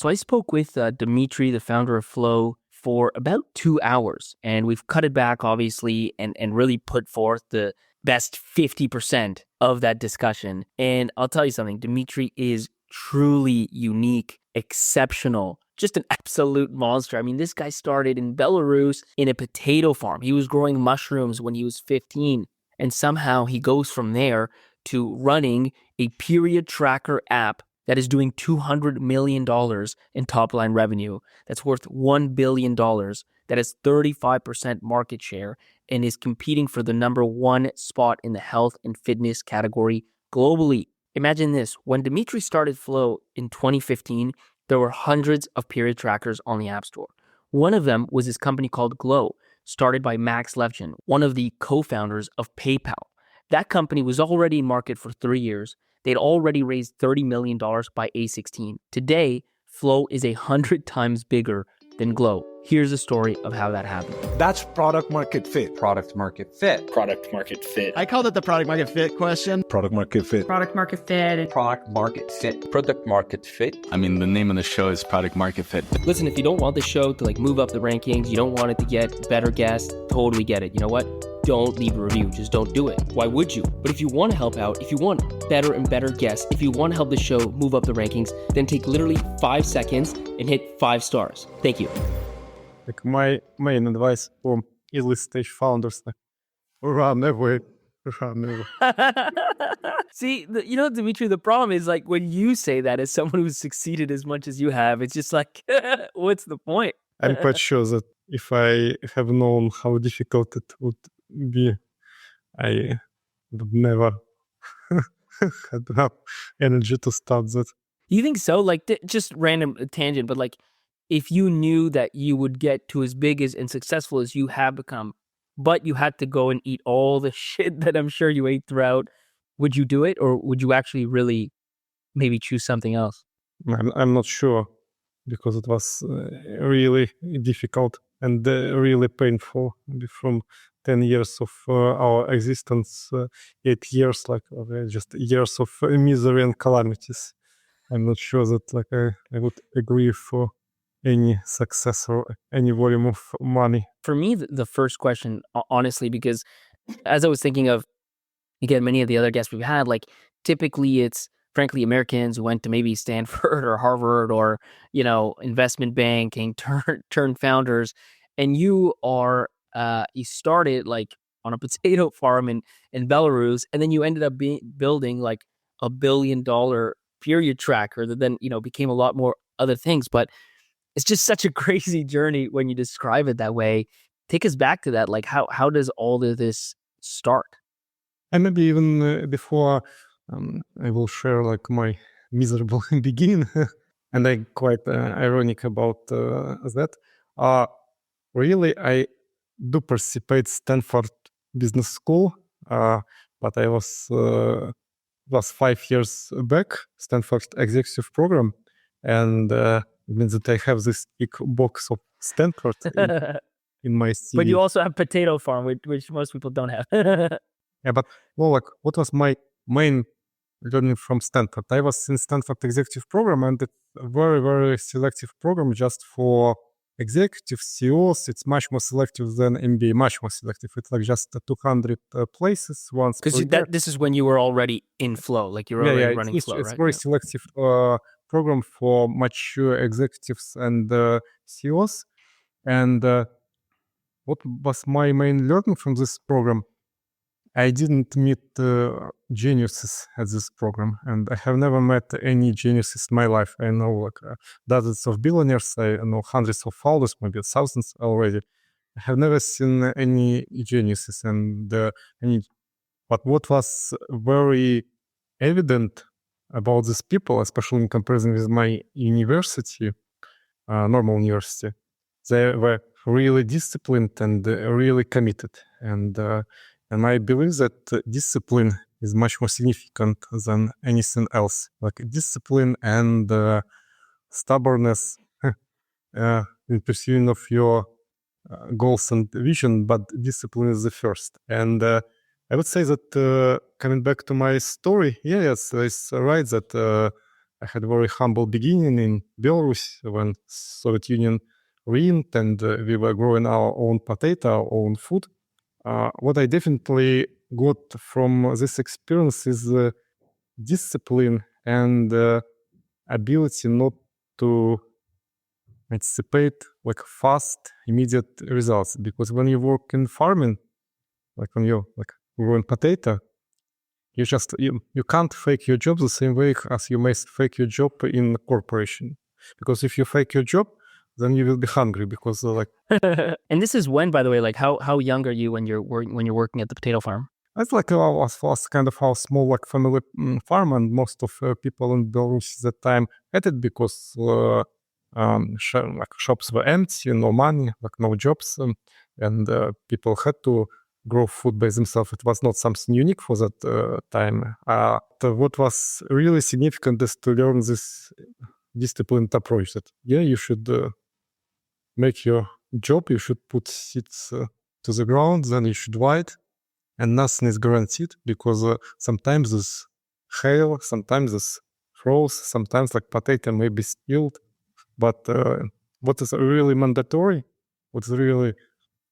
So I spoke with Dmitry, the founder of Flo, for about 2 hours, and we've cut it back, obviously, and really put forth the best 50% of that discussion. And I'll tell you something, Dmitry is truly unique, exceptional, just an absolute monster. I mean, this guy started in Belarus in a potato farm. He was growing mushrooms when he was 15, and somehow he goes from there to running a period tracker app that is doing $200 million in top-line revenue, that's worth $1 billion, that has 35% market share, and is competing for the number one spot in the health and fitness category globally. Imagine this. When Dmitry started Flo in 2015, there were hundreds of period trackers on the App Store. One of them was this company called Glow, started by Max Levchin, one of the co-founders of PayPal. That company was already in market for 3 years. They'd already raised $30 million by A16. Today, Flo is 100 times bigger than Glow. Here's a story of how that happened. That's product market fit. Product market fit. Product market fit. I call it the product market fit question. Product market fit. Product market fit. Product market fit. Product market fit. I mean, the name of the show is Product Market Fit. Listen, if you don't want the show to move up the rankings, you don't want it to get better guests, totally get it. You know what? Don't leave a review. Just don't do it. Why would you? But if you want to help out, if you want better and better guests, if you want to help the show move up the rankings, then take literally 5 seconds and hit 5 stars. Thank you. My main advice for early stage founders, run away. See, Dmitry, the problem is when you say that as someone who's succeeded as much as you have, it's just what's the point? I'm quite sure that if I have known how difficult it would be, I would never had enough energy to start that. You think so? Just random tangent, but if you knew that you would get to as big as and successful as you have become, but you had to go and eat all the shit that I'm sure you ate throughout, would you do it? Or would you actually really maybe choose something else? I'm not sure, because it was really difficult and really painful. From 10 years of our existence, 8 years, just years of misery and calamities. I'm not sure that I would agree for any success or any volume of money. For me, the first question, honestly, because as I was thinking of, again, many of the other guests we've had, typically it's, frankly, Americans who went to maybe Stanford or Harvard or, investment banking, turned founders. And you you started on a potato farm in Belarus, and then you ended up building $1 billion period tracker that then, became a lot more other things. But it's just such a crazy journey when you describe it that way. Take us back to that. How does all of this start? And maybe even before I will share my miserable beginning, and I'm quite ironic about that. Really, I do participate Stanford Business School, but I was 5 years back, Stanford Executive Program, and it means that I have this big box of Stanford in my CV. But you also have potato farm, which most people don't have. Yeah, but what was my main learning from Stanford? I was in Stanford Executive Program, and it's a very, very selective program just for executives, CEOs. It's much more selective than MBA, much more selective. It's just 200 places once per year. This is when you were already in Flow, you were already running Flow, right? It's very selective program for mature executives and CEOs. And what was my main learning from this program? I didn't meet geniuses at this program, and I have never met any geniuses in my life. I know dozens of billionaires, I know hundreds of founders, maybe thousands already. I have never seen any geniuses, but what was very evident about these people, especially in comparison with my university, normal university, they were really disciplined and really committed. And I believe that discipline is much more significant than anything else. Discipline and stubbornness in pursuing of your goals and vision, but discipline is the first. And I would say that coming back to my story, yes, it's right that I had a very humble beginning in Belarus when Soviet Union ruined and we were growing our own potato, our own food. What I definitely got from this experience is discipline and ability not to anticipate like fast, immediate results. Because when you work in farming, like when you're like growing potato, you can't fake your job the same way as you may fake your job in corporation. Because if you fake your job, then you will be hungry because And this is when, by the way, like how young are you when you're working at the potato farm? it's like was kind of our small like family farm, and most of people in Belarus at that time had it because shops were empty, no money, like no jobs, and people had to grow food by themselves. It was not something unique for that time. What was really significant is to learn this disciplined approach that you should make your job, you should put seeds to the ground, then you should wait, and nothing is guaranteed because sometimes there's hail, sometimes there's frost, sometimes like potato may be spilled. But what is really mandatory, what's really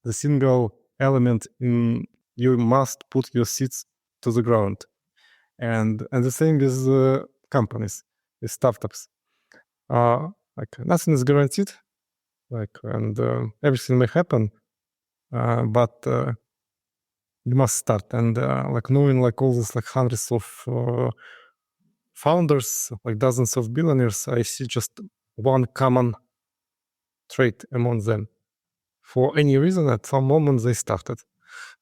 the single element in you must put your seeds to the ground. And the same with companies, with startups. Like nothing is guaranteed, like and everything may happen, but you must start. And like knowing like all this like hundreds of founders, like dozens of billionaires, I see just one common trait among them. For any reason, at some moment they started,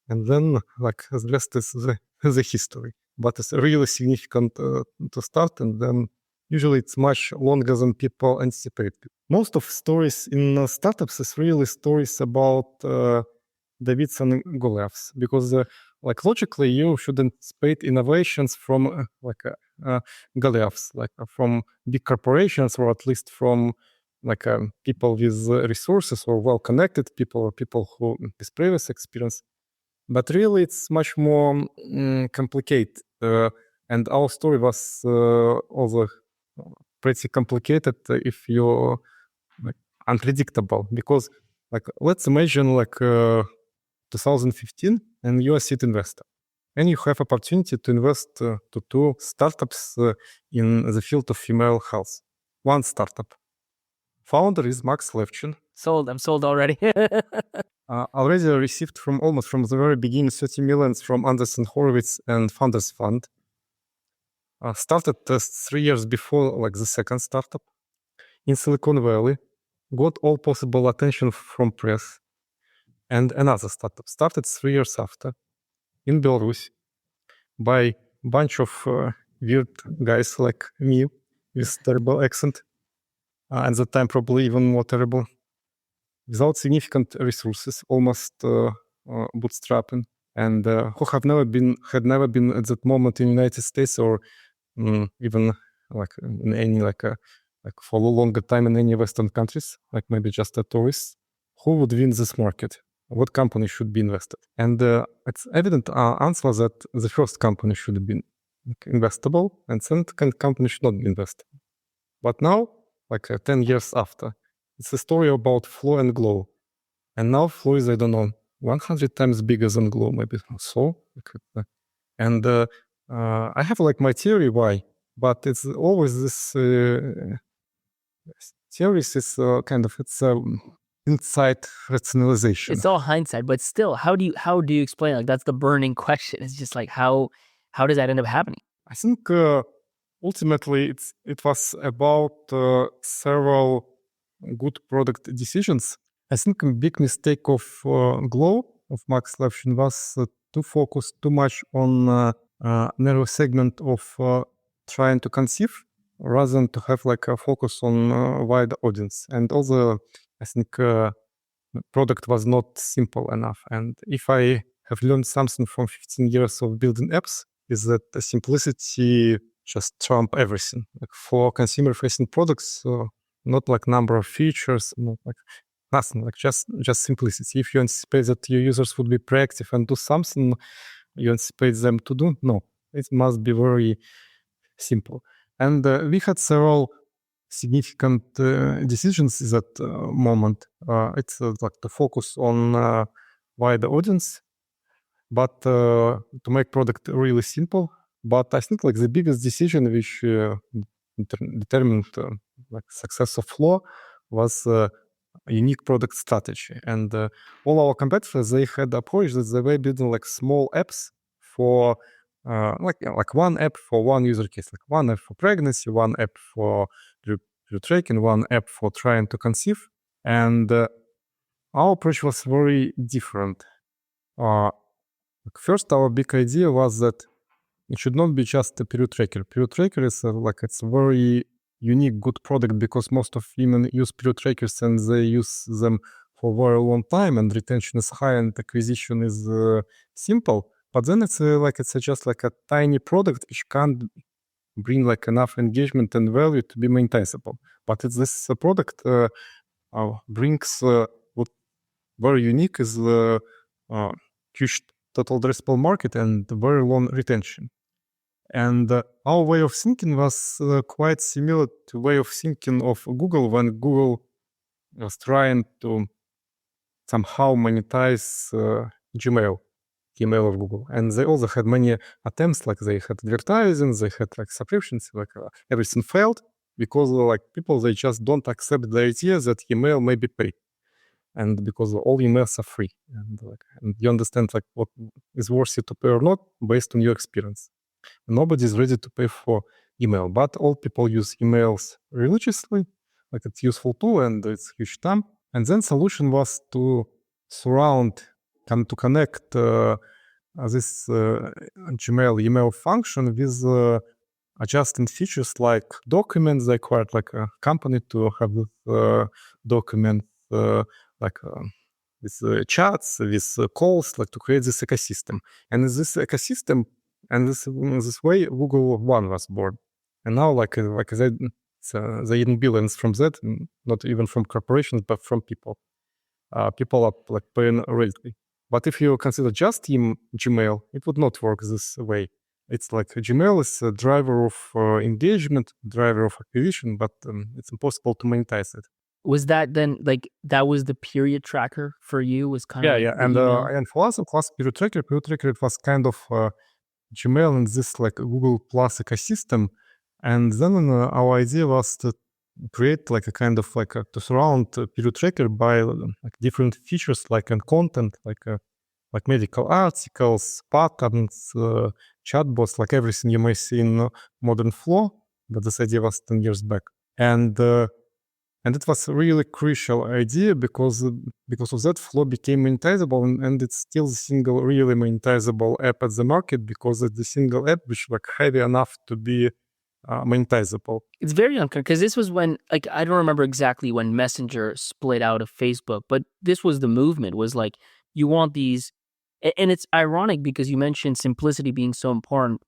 and then like the rest is the history. But it's really significant to start, and then usually it's much longer than people anticipate. Most of stories in startups is really stories about Davids and Goliaths, because like logically you should anticipate innovations from Goliaths, like from big corporations, or at least from like people with resources or well-connected people, or people who with previous experience. But really, it's much more complicated. And our story was also pretty complicated if you're like unpredictable. Because like let's imagine like 2015, and you're a seed investor, and you have opportunity to invest to two startups in the field of female health. One startup. Founder is Max Levchin. Sold. I'm sold already. Already received from almost from the very beginning 30 million from Anderson Horowitz and Founders Fund. Started 3 years before like the second startup in Silicon Valley. Got all possible attention from press. And another startup started 3 years after in Belarus by bunch of weird guys like me with terrible accent. At the time, probably even more terrible. Without significant resources, almost bootstrapping, and who had never been at that moment in the United States, or even like in any like for a longer time in any Western countries, like maybe just a tourist. Who would win this market? What company should be invested? And it's evident answer that the first company should be investable, and second company should not be investable. But now, like 10 years after, it's a story about Flo and Glow. And now Flo is, I don't know, 100 times bigger than Glow, maybe so. And I have like my theory why, but it's always this theory is kind of, it's inside rationalization. It's all hindsight, but still, how do you explain? Like that's the burning question. It's just like how does that end up happening? I think ultimately it was about several good product decisions. I think a big mistake of Glow, of Max Levchin, was to focus too much on narrow segment of trying to conceive, rather than to have like a focus on a wide audience. And also, I think product was not simple enough. And if I have learned something from 15 years of building apps, is that the simplicity just trump everything. Like for consumer-facing products, not like number of features, not like nothing, like just simplicity. If you anticipate that your users would be proactive and do something you anticipate them to do, no, it must be very simple. And we had several significant decisions at that moment. It's like to focus on wider audience, but to make product really simple. But I think like the biggest decision which determined like success of Flo was a unique product strategy. And all our competitors, they had approach that they were building like small apps for like one app for one user case, like one app for pregnancy, one app for tracking, one app for trying to conceive. And our approach was very different. First, our big idea was that it should not be just a period tracker. Period tracker is it's a very unique, good product because most of women use period trackers and they use them for a very long time, and retention is high and acquisition is simple. But then it's just like a tiny product which can't bring like enough engagement and value to be monetizable. But it's this product brings what very unique is the huge total addressable market and very long retention. And our way of thinking was quite similar to way of thinking of Google when Google was trying to somehow monetize Gmail of Google. And they also had many attempts, like they had advertising, they had like subscriptions, like everything failed because like people, they just don't accept the idea that email may be paid. And because all emails are free. And you understand like what is worth it to pay or not based on your experience. Nobody is ready to pay for email, but all people use emails religiously, like it's useful tool and it's huge time. And then solution was to surround and to connect this Gmail email function with adjusting features like documents. They acquired like a company to have this document with chats, with calls, like to create this ecosystem. And this ecosystem, and this way, Google One was born. And now, they earn billions from that, not even from corporations, but from people. People are like paying royalty. But if you consider just Gmail, it would not work this way. It's like Gmail is a driver of engagement, driver of acquisition, but it's impossible to monetize it. Was that then like that was the period tracker for you? Was kind of and for us, period tracker, it was kind of Gmail in this like Google Plus ecosystem, and then our idea was to create like a kind of like to surround period tracker by like different features like and content like medical articles, patterns, chatbots, like everything you may see in modern Flo. But this idea was 10 years back, and it was a really crucial idea because of that, Flo became monetizable, and it's still the single really monetizable app at the market because it's the single app which like heavy enough to be monetizable. It's very unclear because this was when like I don't remember exactly when Messenger split out of Facebook, but this was the movement. Was like you want these, and it's ironic because you mentioned simplicity being so important.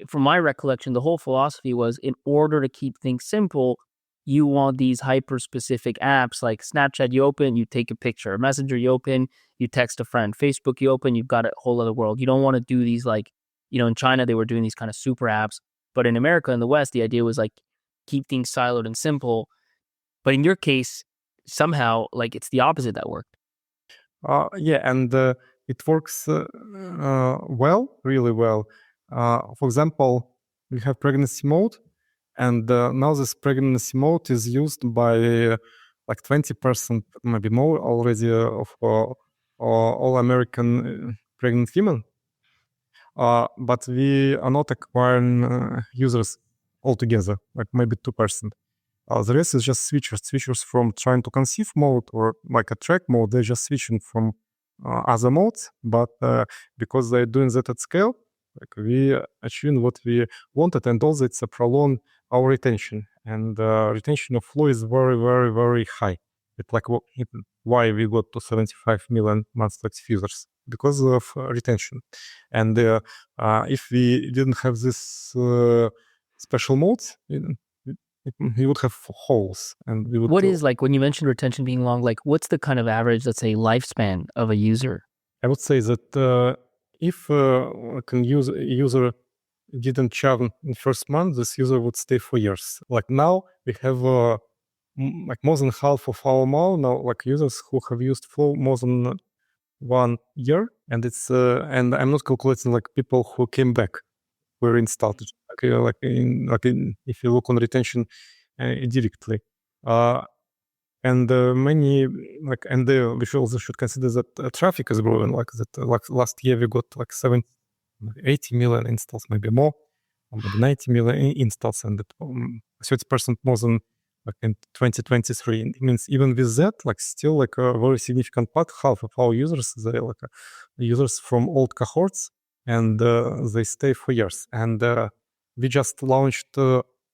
From my recollection, the whole philosophy was in order to keep things simple, you want these hyper-specific apps like Snapchat, you open, you take a picture. Messenger, you open, you text a friend. Facebook, you open, you've got a whole other world. You don't want to do these like, in China, they were doing these kind of super apps. But in America, in the West, the idea was like, keep things siloed and simple. But in your case, somehow, like it's the opposite that worked. And it works well, really well. For example, we have pregnancy mode. And now this pregnancy mode is used by like 20%, maybe more already of all American pregnant women. But we are not acquiring users altogether, like maybe 2%. The rest is just switchers from trying to conceive mode or like a track mode. They're just switching from other modes, but because they're doing that at scale, like we achieving what we wanted, and also it's a prolong our retention, and retention of Flo is very, very, very high. It's like why we got to 75 million monthly active users because of retention. And if we didn't have this special modes, we would have holes, and we would. What is like when you mentioned retention being long? Like, what's the kind of average, let's say, lifespan of a user? I would say that if a user didn't churn in first month, this user would stay for years. Like now we have like more than half of our MAU now, like users who have used Flow more than 1 year, and it's and I'm not calculating like people who came back, who installed it. If you look on retention directly, and many like and we also should consider that traffic is growing. Like that, like last year we got like 80 million installs, maybe more, or maybe 90 million installs, and 30% more than like in 2023. It means even with that, like still like a very significant part, half of our users, they like users from old cohorts, and they stay for years. And we just launched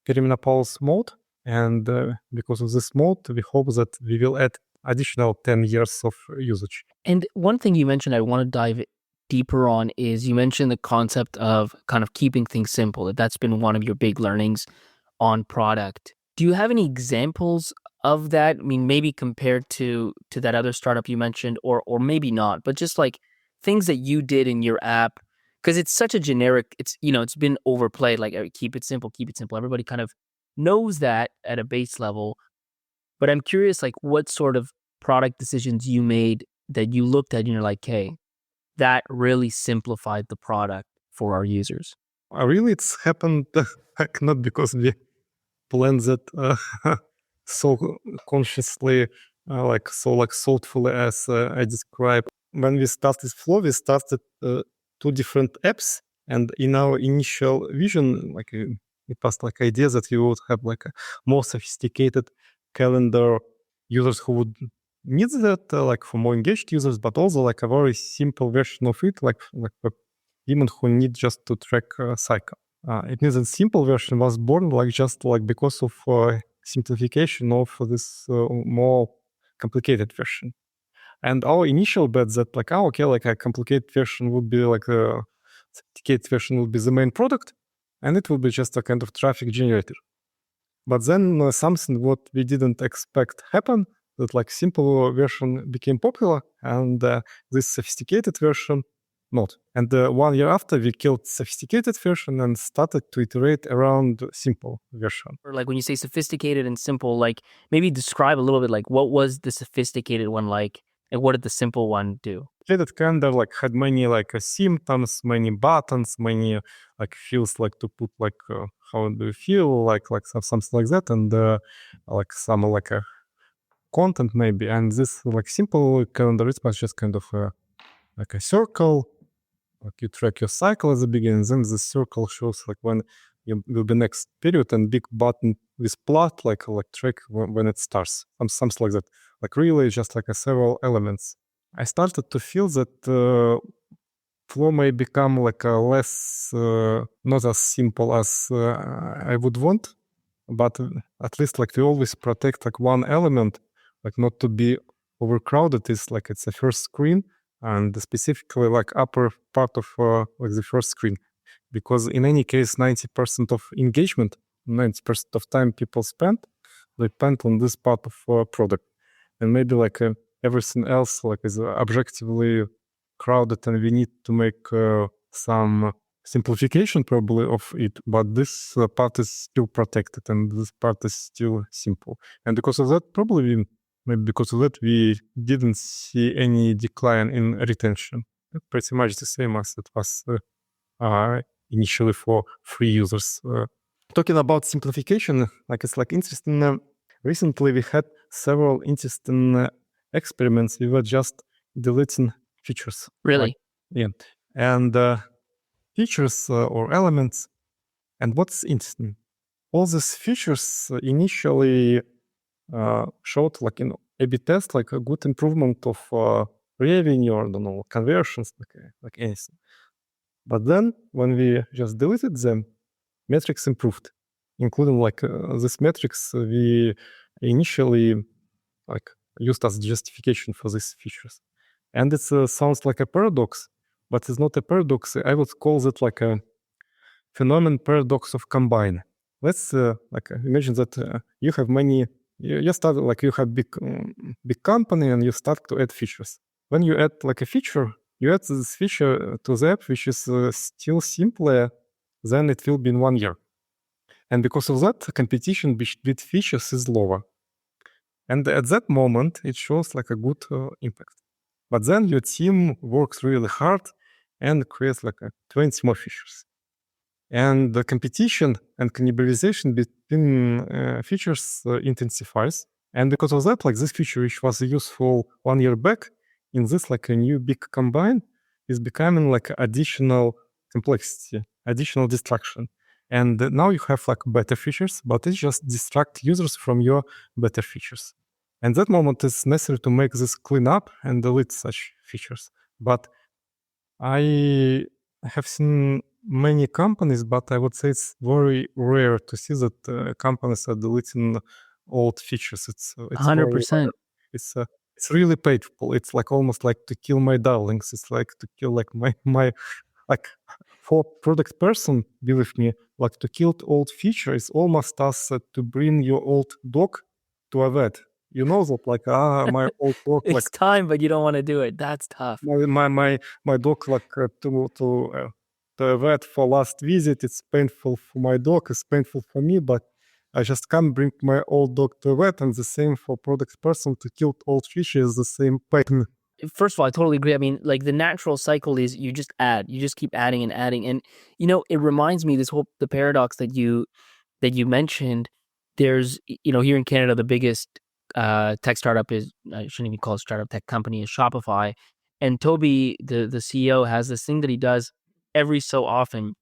perimenopause mode, and because of this mode, we hope that we will add additional 10 years of usage. And one thing you mentioned I want to dive deeper on is you mentioned the concept of kind of keeping things simple. That's been one of your big learnings on product. Do you have any examples of that? I mean, maybe compared to that other startup you mentioned, or maybe not, but just like things that you did in your app, because it's such a generic, it's been overplayed, like keep it simple, keep it simple. Everybody kind of knows that at a base level, but I'm curious, like what sort of product decisions you made that you looked at and you're like, hey, that really simplified the product for our users. Really, it's happened like not because we planned that so consciously, so thoughtfully as I described. When we started Flow, we started 2 different apps, and in our initial vision, like it was like idea that we would have like a more sophisticated calendar, users who would need that, like for more engaged users, but also like a very simple version of it, like for women who need just to track cycle. It means that simple version was born like just like because of simplification of this more complicated version. And our initial bet that like, like a complicated version would be like a sophisticated version would be the main product, and it will be just a kind of traffic generator. But then something what we didn't expect happened, that like simple version became popular, and this sophisticated version not. And 1 year after, we killed sophisticated version and started to iterate around simple version. Or like when you say sophisticated and simple, like maybe describe a little bit like what was the sophisticated one like, and what did the simple one do? That calendar like had many like symptoms, many buttons, many like fields like to put like how do you feel, like something like that, and like some like a content maybe. And this like simple calendar, it was just kind of like a circle. Like you track your cycle at the beginning, then the circle shows like when you will be next period, and big button with plot like track when it starts. Something like that. Like really just like several elements. I started to feel that Flow may become like a less, not as simple as I would want, but at least like we always protect like one element, like not to be overcrowded. Is like it's a first screen, and specifically like upper part of like the first screen, because in any case 90% of engagement, 90% of time people spend, they spend on this part of product, and maybe like everything else like is objectively crowded, and we need to make some simplification probably of it, but this part is still protected, and this part is still simple. And because of that, probably maybe because of that, we didn't see any decline in retention. Pretty much the same as it was initially for free users. Talking about simplification, like it's like interesting. Recently, we had several interesting experiments. We were just deleting features. Really? Yeah. And features or elements. And what's interesting, all these features initially showed like in A/B test like a good improvement of revenue or I don't know conversions, like anything. But then when we just deleted them, metrics improved, including like these metrics we initially like used as justification for these features. And it sounds like a paradox, but it's not a paradox. I would call it like a phenomenon paradox of combine. Let's like imagine that you have many. You start like you have big company, and you start to add features. When you add like a feature, you add this feature to the app, which is still simpler then it will be in 1 year. And because of that, competition between features is lower. And at that moment, it shows like a good impact. But then your team works really hard and creates like 20 more features. And the competition and cannibalization between features intensifies. And because of that, like this feature, which was useful 1 year back, in this like a new big combine, is becoming like additional complexity, additional distraction. And now you have like better features, but it just distract users from your better features. And that moment is necessary to make this clean up and delete such features. But I have seen many companies, but I would say it's very rare to see that companies are deleting old features. It's very rare. 100%. It's really painful. It's like almost like to kill my darlings. It's like to kill like my like for product person, believe me, like to kill old feature is almost as to bring your old dog to a vet. You know that like my old dog like It's time, but you don't want to do it. That's tough. my dog like to a vet for last visit. It's painful for my dog. It's painful for me, but I just can't bring my old dog to a vet. And the same for product person to kill old fish is the same pain. First of all, I totally agree. I mean, like the natural cycle is you just add, you just keep adding and adding. And it reminds me the paradox that you mentioned. There's here in Canada, the biggest tech startup is, I shouldn't even call it startup, tech company is Shopify. And Toby, the CEO, has this thing that he does every so often.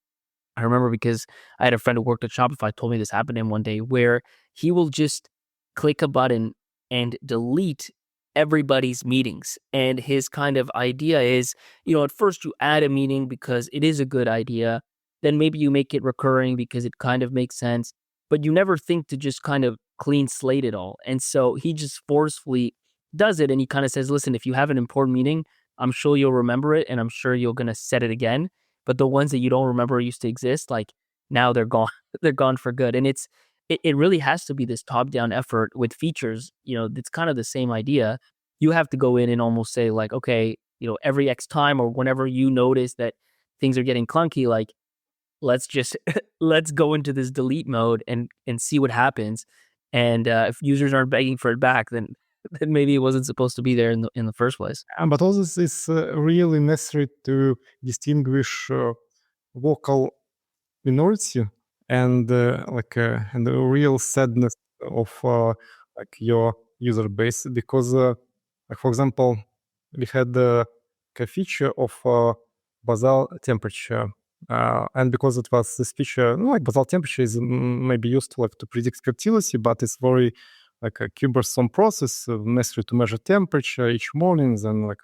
I remember because I had a friend who worked at Shopify told me this happened to him one day, where he will just click a button and delete everybody's meetings. And his kind of idea is, at first you add a meeting because it is a good idea. Then maybe you make it recurring because it kind of makes sense, but you never think to just kind of clean slate it all. And so he just forcefully does it. And he kind of says, listen, if you have an important meeting, I'm sure you'll remember it and I'm sure you're going to set it again. But the ones that you don't remember used to exist, like now they're gone. They're gone for good. And it really has to be this top-down effort with features. It's kind of the same idea. You have to go in and almost say like, okay, every X time or whenever you notice that things are getting clunky, like let's go into this delete mode and see what happens. And if users aren't begging for it back, then maybe it wasn't supposed to be there in the first place. But all this is really necessary to distinguish vocal minority and and the real sadness of like your user base, because like for example, we had a feature of basal temperature, and because it was this feature, like basal temperature is maybe used to like to predict fertility, but it's very like a cumbersome process necessary to measure temperature each morning, then like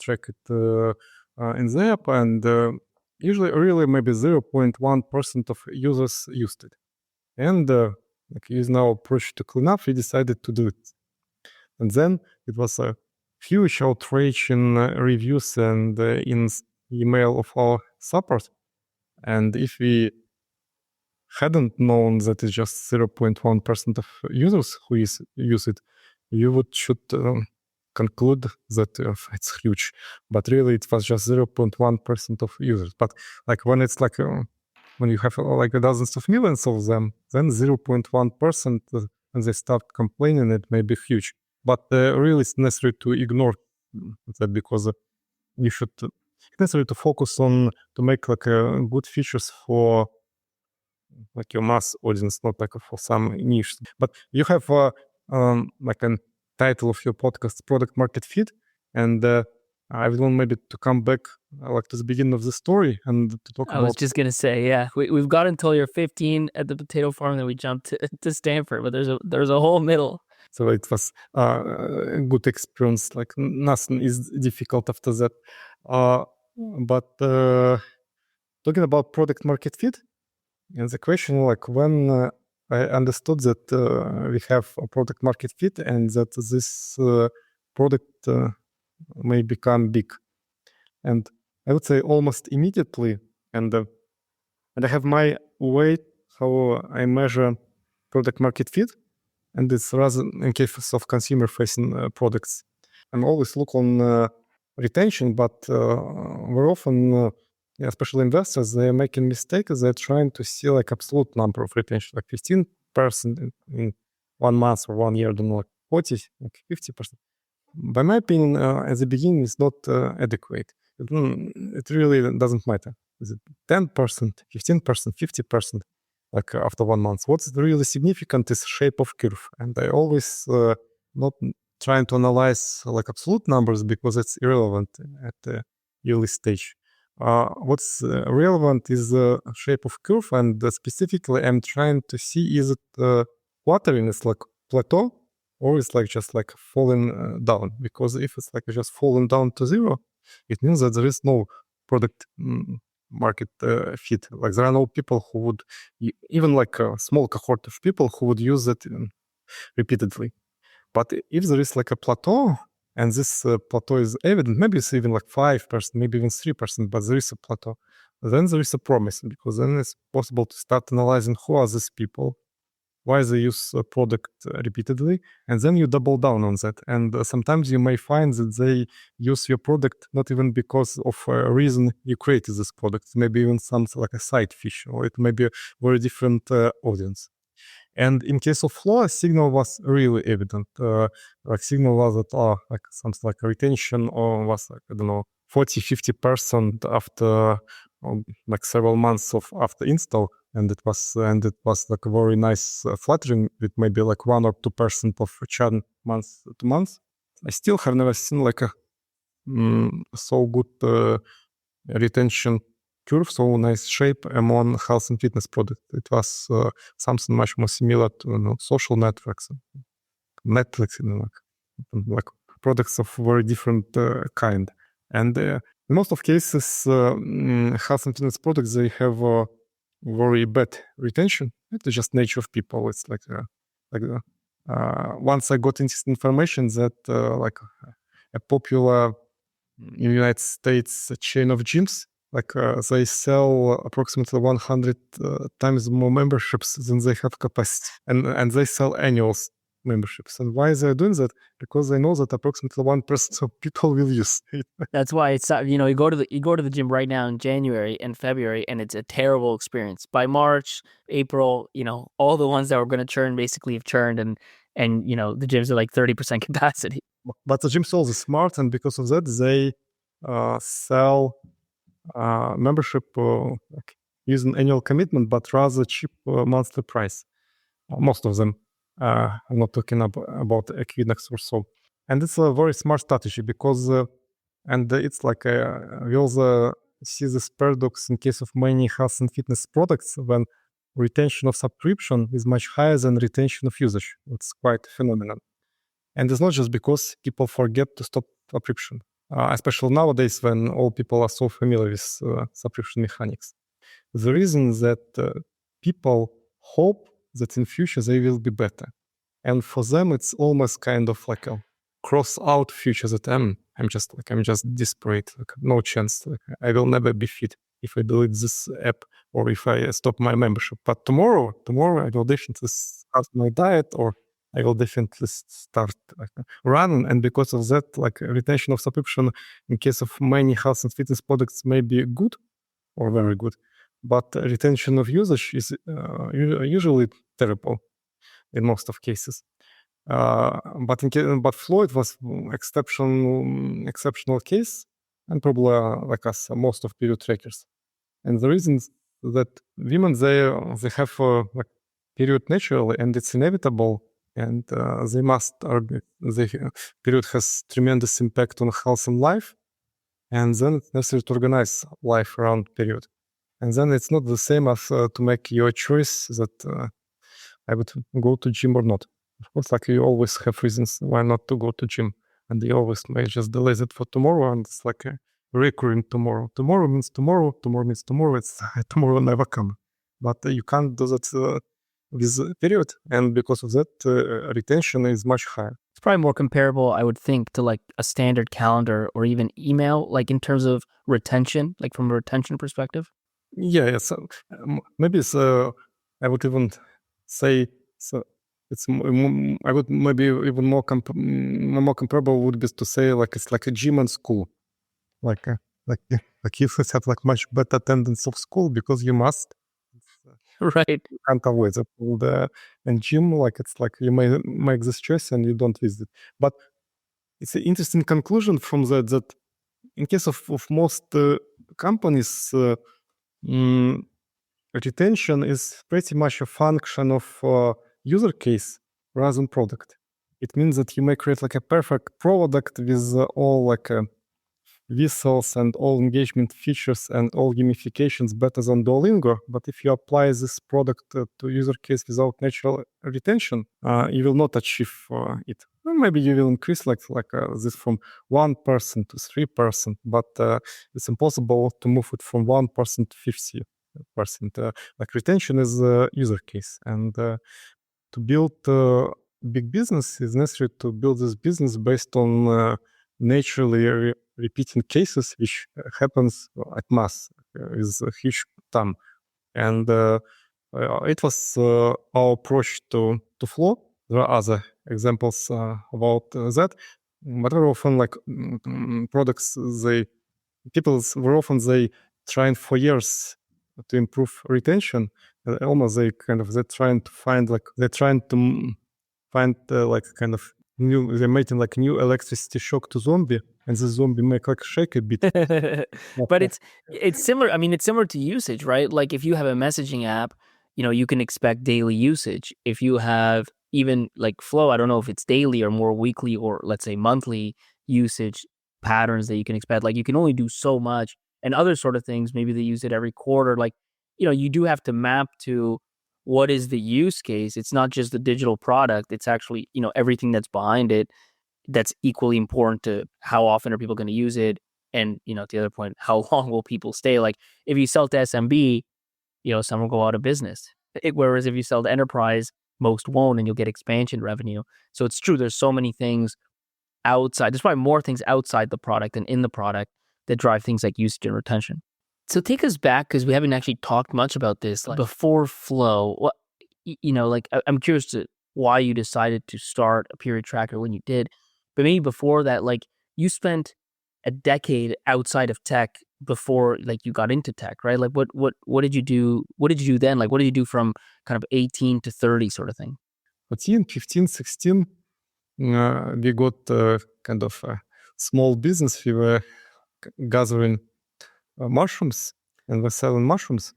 track it in the app, and usually really maybe 0.1% of users used it. And like is now approach to clean up, we decided to do it. And then it was a huge outrage in reviews and in email of our support. And if we hadn't known that it's just 0.1% of users who use it, you should conclude that it's huge. But really, it was just 0.1% of users. But like when it's like when you have like dozens of millions of them, then 0.1% and they start complaining, it may be huge. But really, it's necessary to ignore that, because you should it's necessary to focus on to make like good features for like your mass audience, not like for some niche. But you have like a title of your podcast, Product Market Fit, and I would want maybe to come back like to the beginning of the story and to talk about. I was just gonna say, yeah, we've got until you're 15 at the potato farm, then we jumped to Stanford, but there's a whole middle. So it was a good experience. Like nothing is difficult after that. But talking about product market fit, and the question like when I understood that we have a product market fit and that this product may become big, and I would say almost immediately, and I have my way how I measure product market fit, and it's rather in case of consumer-facing products. I'm always look on retention, but very often especially investors, they're making mistakes. They're trying to see like absolute number of retention, like 15% in 1 month or 1 year, don't know, like 40, like 50%. By my opinion, at the beginning, it's not adequate. It really doesn't matter. Is it 10%, 15%, 50%, like after 1 month? What's really significant is shape of curve. And I always not trying to analyze like absolute numbers because it's irrelevant at the early stage. What's relevant is the shape of curve, and specifically I'm trying to see is it fluttering, it's like plateau, or it's like just like falling down. Because if it's like just falling down to zero, it means that there is no product market fit. Like there are no people who would, even like a small cohort of people who would use it repeatedly. But if there is like a plateau, and this plateau is evident, maybe it's even like 5%, maybe even 3%, but there is a plateau, then there is a promise, because then it's possible to start analyzing who are these people, why they use a product repeatedly, and then you double down on that. And sometimes you may find that they use your product not even because of a reason you created this product, maybe even something like a side fish, or it may be a very different audience. And in case of Flo, signal was really evident. Like signal was that like something like a retention or was like, I don't know, 40-50% after like several months of after install, and it was like a very nice flattering with maybe like 1 or 2% of churn month to month. I still have never seen like a so good retention curve, so nice shape among health and fitness product. It was something much more similar to social networks, Netflix, like products of very different kind. And in most of cases, health and fitness products, they have very bad retention. It's just nature of people. It's like once I got into information that like a popular in the United States chain of gyms, like they sell approximately 100 times more memberships than they have capacity, and they sell annual memberships. And why they're doing that? Because they know that approximately 1% of people will use it. That's why it's you go to the gym right now in January and February, and it's a terrible experience. By March, April, all the ones that were going to churn basically have churned, and the gyms are like 30% capacity. But the gym sells is smart, and because of that, they sell membership like using annual commitment, but rather cheap monthly price. Most of them. I'm not talking about Equinox or so. And it's a very smart strategy because, and it's like we also see this paradox in case of many health and fitness products when retention of subscription is much higher than retention of usage. It's quite phenomenal. And it's not just because people forget to stop subscription, especially nowadays when all people are so familiar with subscription mechanics. The reason that people hope that in future they will be better. And for them, it's almost kind of like a cross-out future that I'm just desperate, like no chance, like I will never be fit if I delete this app or if I stop my membership. But tomorrow I will definitely start my diet, or I will definitely start running. And because of that, like retention of subscription in case of many health and fitness products may be good or very good, but retention of usage is usually terrible in most of cases. But Flo, it was exceptional case, and probably like us, most of period trackers. And the reasons that women they have like period naturally, and it's inevitable, and they must argue the period has tremendous impact on health and life, and then it's necessary to organize life around period. And then it's not the same as to make your choice that I would go to gym or not. Of course, like you always have reasons why not to go to gym, and you always may just delay it for tomorrow, and it's like a recurring tomorrow. Tomorrow means tomorrow. Tomorrow means tomorrow. It's tomorrow never come. But you can't do that with period, and because of that, retention is much higher. It's probably more comparable, I would think, to like a standard calendar or even email, like in terms of retention, like from a retention perspective. Yeah. So maybe I would even say so. It's I would maybe even more comparable would be to say like it's like a gym and school. Like like you have like much better attendance of school because you must. Right. You can't avoid the pool there. And gym, like it's like you may make this choice and you don't visit. But it's an interesting conclusion from that in case of most companies, retention is pretty much a function of user case rather than product. It means that you may create like a perfect product with all like whistles and all engagement features and all gamifications better than Duolingo. But if you apply this product to user case without natural retention, you will not achieve it. Well, maybe you will increase like this from 1% to 3%, but it's impossible to move it from 1% to 50%. Like retention is a user case, and to build big business is necessary to build this business based on naturally repeating cases, which happens at mass with a huge time. And it was our approach to Flow. There are other examples about that. But very often, like products, people very often they trying for years to improve retention. Almost they're trying to find like they're making like new electricity shock to zombie, and the zombie make like shake a bit. But it's similar. I mean, it's similar to usage, right? Like if you have a messaging app, you can expect daily usage. If you have even like Flow, I don't know if it's daily or more weekly or let's say monthly usage patterns that you can expect. Like you can only do so much, and other sort of things. Maybe they use it every quarter. Like you do have to map to what is the use case. It's not just the digital product. It's actually everything that's behind it. That's equally important to how often are people going to use it, and to the other point, how long will people stay? Like if you sell to SMB, some will go out of business. Whereas if you sell to enterprise, most won't, and you'll get expansion revenue. So it's true. There's so many things outside. There's probably more things outside the product than in the product that drive things like usage and retention. So take us back, because we haven't actually talked much about this. Like before Flow, what I'm curious to why you decided to start a period tracker when you did. But maybe before that, like you spent a decade outside of tech before like you got into tech, right? Like what did you do? What did you do then? Like what did you do from kind of 18 to 30 sort of thing? 14, 15, 16, we got kind of a small business. We were gathering mushrooms and we're selling mushrooms.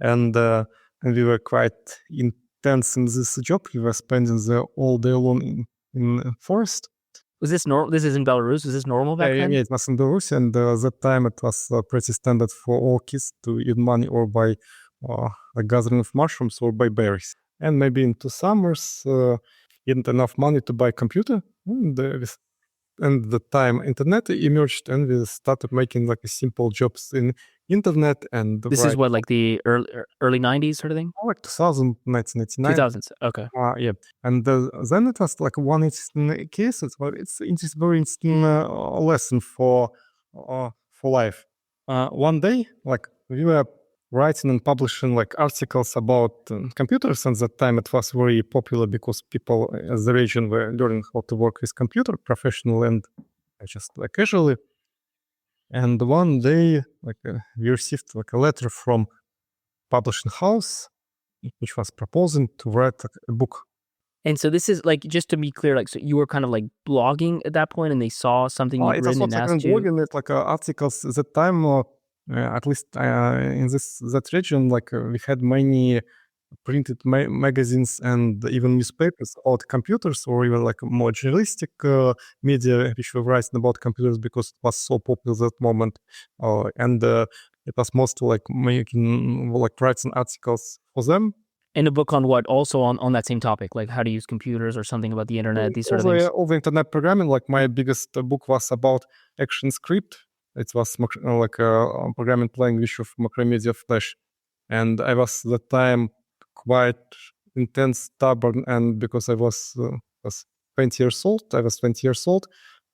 And we were quite intense in this job. We were spending all day long in forest. Was this normal? This is in Belarus. Was this normal back then? Yeah, it was in Belarus, and that time it was pretty standard for all kids to eat money or by a gathering of mushrooms or by berries. And maybe in 2 summers, hadn't enough money to buy a computer. And the time internet emerged, and we started making like a simple jobs in internet. And this is what, like the early 90s sort of thing? Like 2000, 1999. 2000s. Okay. Yeah. And then it was like one interesting case. It's very interesting lesson for life. One day, like we were writing and publishing like articles about computers, and that time it was very popular because people as the region were learning how to work with computer professional and just like casually. And one day, like we received like a letter from publishing house, which was proposing to write a book. And so this is like, just to be clear, like, so you were kind of like blogging at that point, and they saw something you'd written and asked you? Blogging, it like articles at that time. At least in that region, like we had many printed magazines and even newspapers about computers, or even like more journalistic media which were writing about computers because it was so popular at that moment. And it was mostly like making, like writing articles for them. And a book on what? Also on that same topic, like how to use computers or something about the internet, these sort of things? All the internet programming, like my biggest book was about ActionScript. It was like a programming language of Macromedia Flash. And I was at the time quite intense, stubborn, and because I was 20 years old,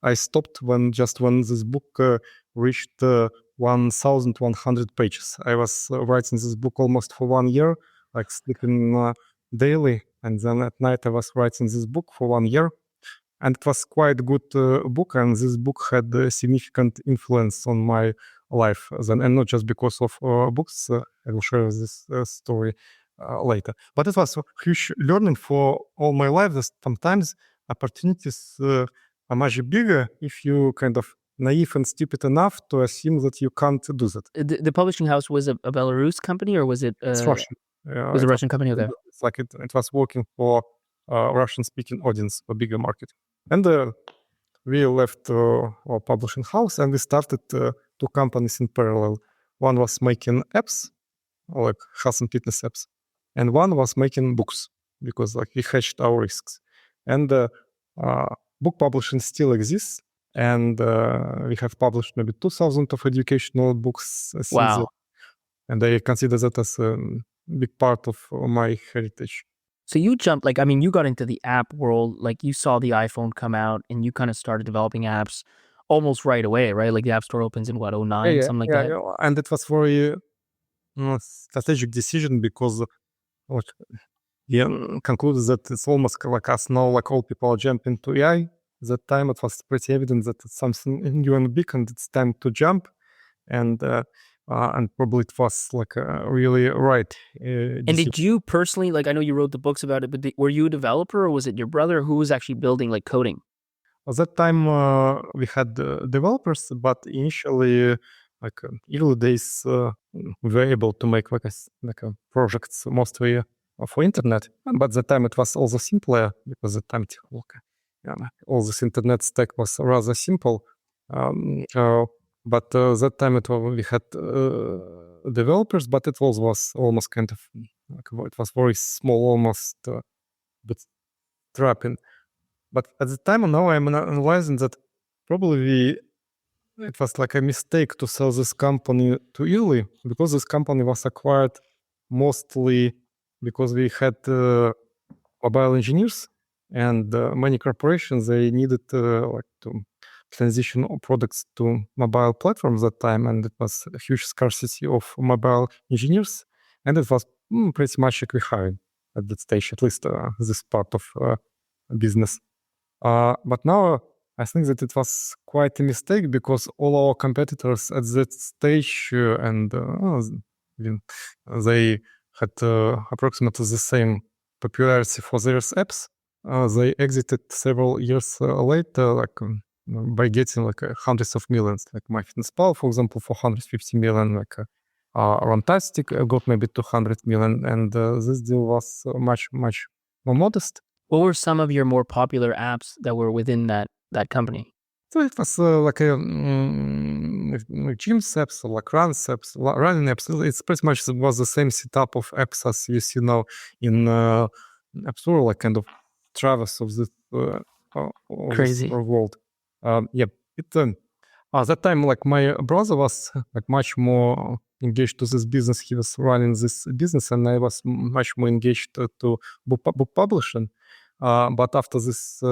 I stopped when this book reached 1,100 pages. I was writing this book almost for 1 year, like sleeping daily, and then at night I was writing this book for 1 year. And it was quite a good book, and this book had a significant influence on my life then, and not just because of books. I will share this story later. But it was a huge learning for all my life that sometimes opportunities are much bigger if you kind of naive and stupid enough to assume that you can't do that. The publishing house was a Belarus company, or was it? It's Russian. It was a Russian company. Okay. It's like it was working for Russian-speaking audience, a bigger market. And we left our publishing house and we started two companies in parallel. One was making apps, like health and fitness apps, and one was making books because like we hedged our risks. And book publishing still exists, and we have published maybe 2,000 of educational books since Wow. then. And I consider that as a big part of my heritage. So you jumped, like, I mean, you got into the app world, like you saw the iPhone come out and you kind of started developing apps almost right away, right? Like the App Store opens in what, 09, something like that? Yeah. And it was very strategic decision because like, we concluded that it's almost like us now, like all people are jumping to AI. At that time, it was pretty evident that it's something new and big and it's time to jump. And probably it was like really right. And did you personally, like, I know you wrote the books about it, but were you a developer or was it your brother who was actually building, like, coding? At that time, we had developers, but initially, like early days, we were able to make like a projects mostly for internet. But at the time, it was also simpler because at the time, all this internet stack was rather simple. But that time we had developers, but it was almost kind of like, it was very small, almost bootstrapping. But at the time now I'm analyzing that probably it was like a mistake to sell this company too early because this company was acquired mostly because we had mobile engineers and many corporations, they needed like to transition products to mobile platforms at that time, and it was a huge scarcity of mobile engineers, and it was pretty much acquired at that stage, at least this part of business. But now I think that it was quite a mistake because all our competitors at that stage they had approximately the same popularity for their apps. They exited several years later, like by getting like hundreds of millions. Like MyFitnessPal, for example, for 150 million. Like Runtastic got maybe 200 million, and this deal was much more modest. What were some of your more popular apps that were within that company? So it was like a gym apps, like running apps. It's pretty much was the same setup of apps as you see now in App Store, like kind of traverse of this Crazy world. At that time, like my brother was like much more engaged to this business. He was running this business, and I was much more engaged to book publishing. But after this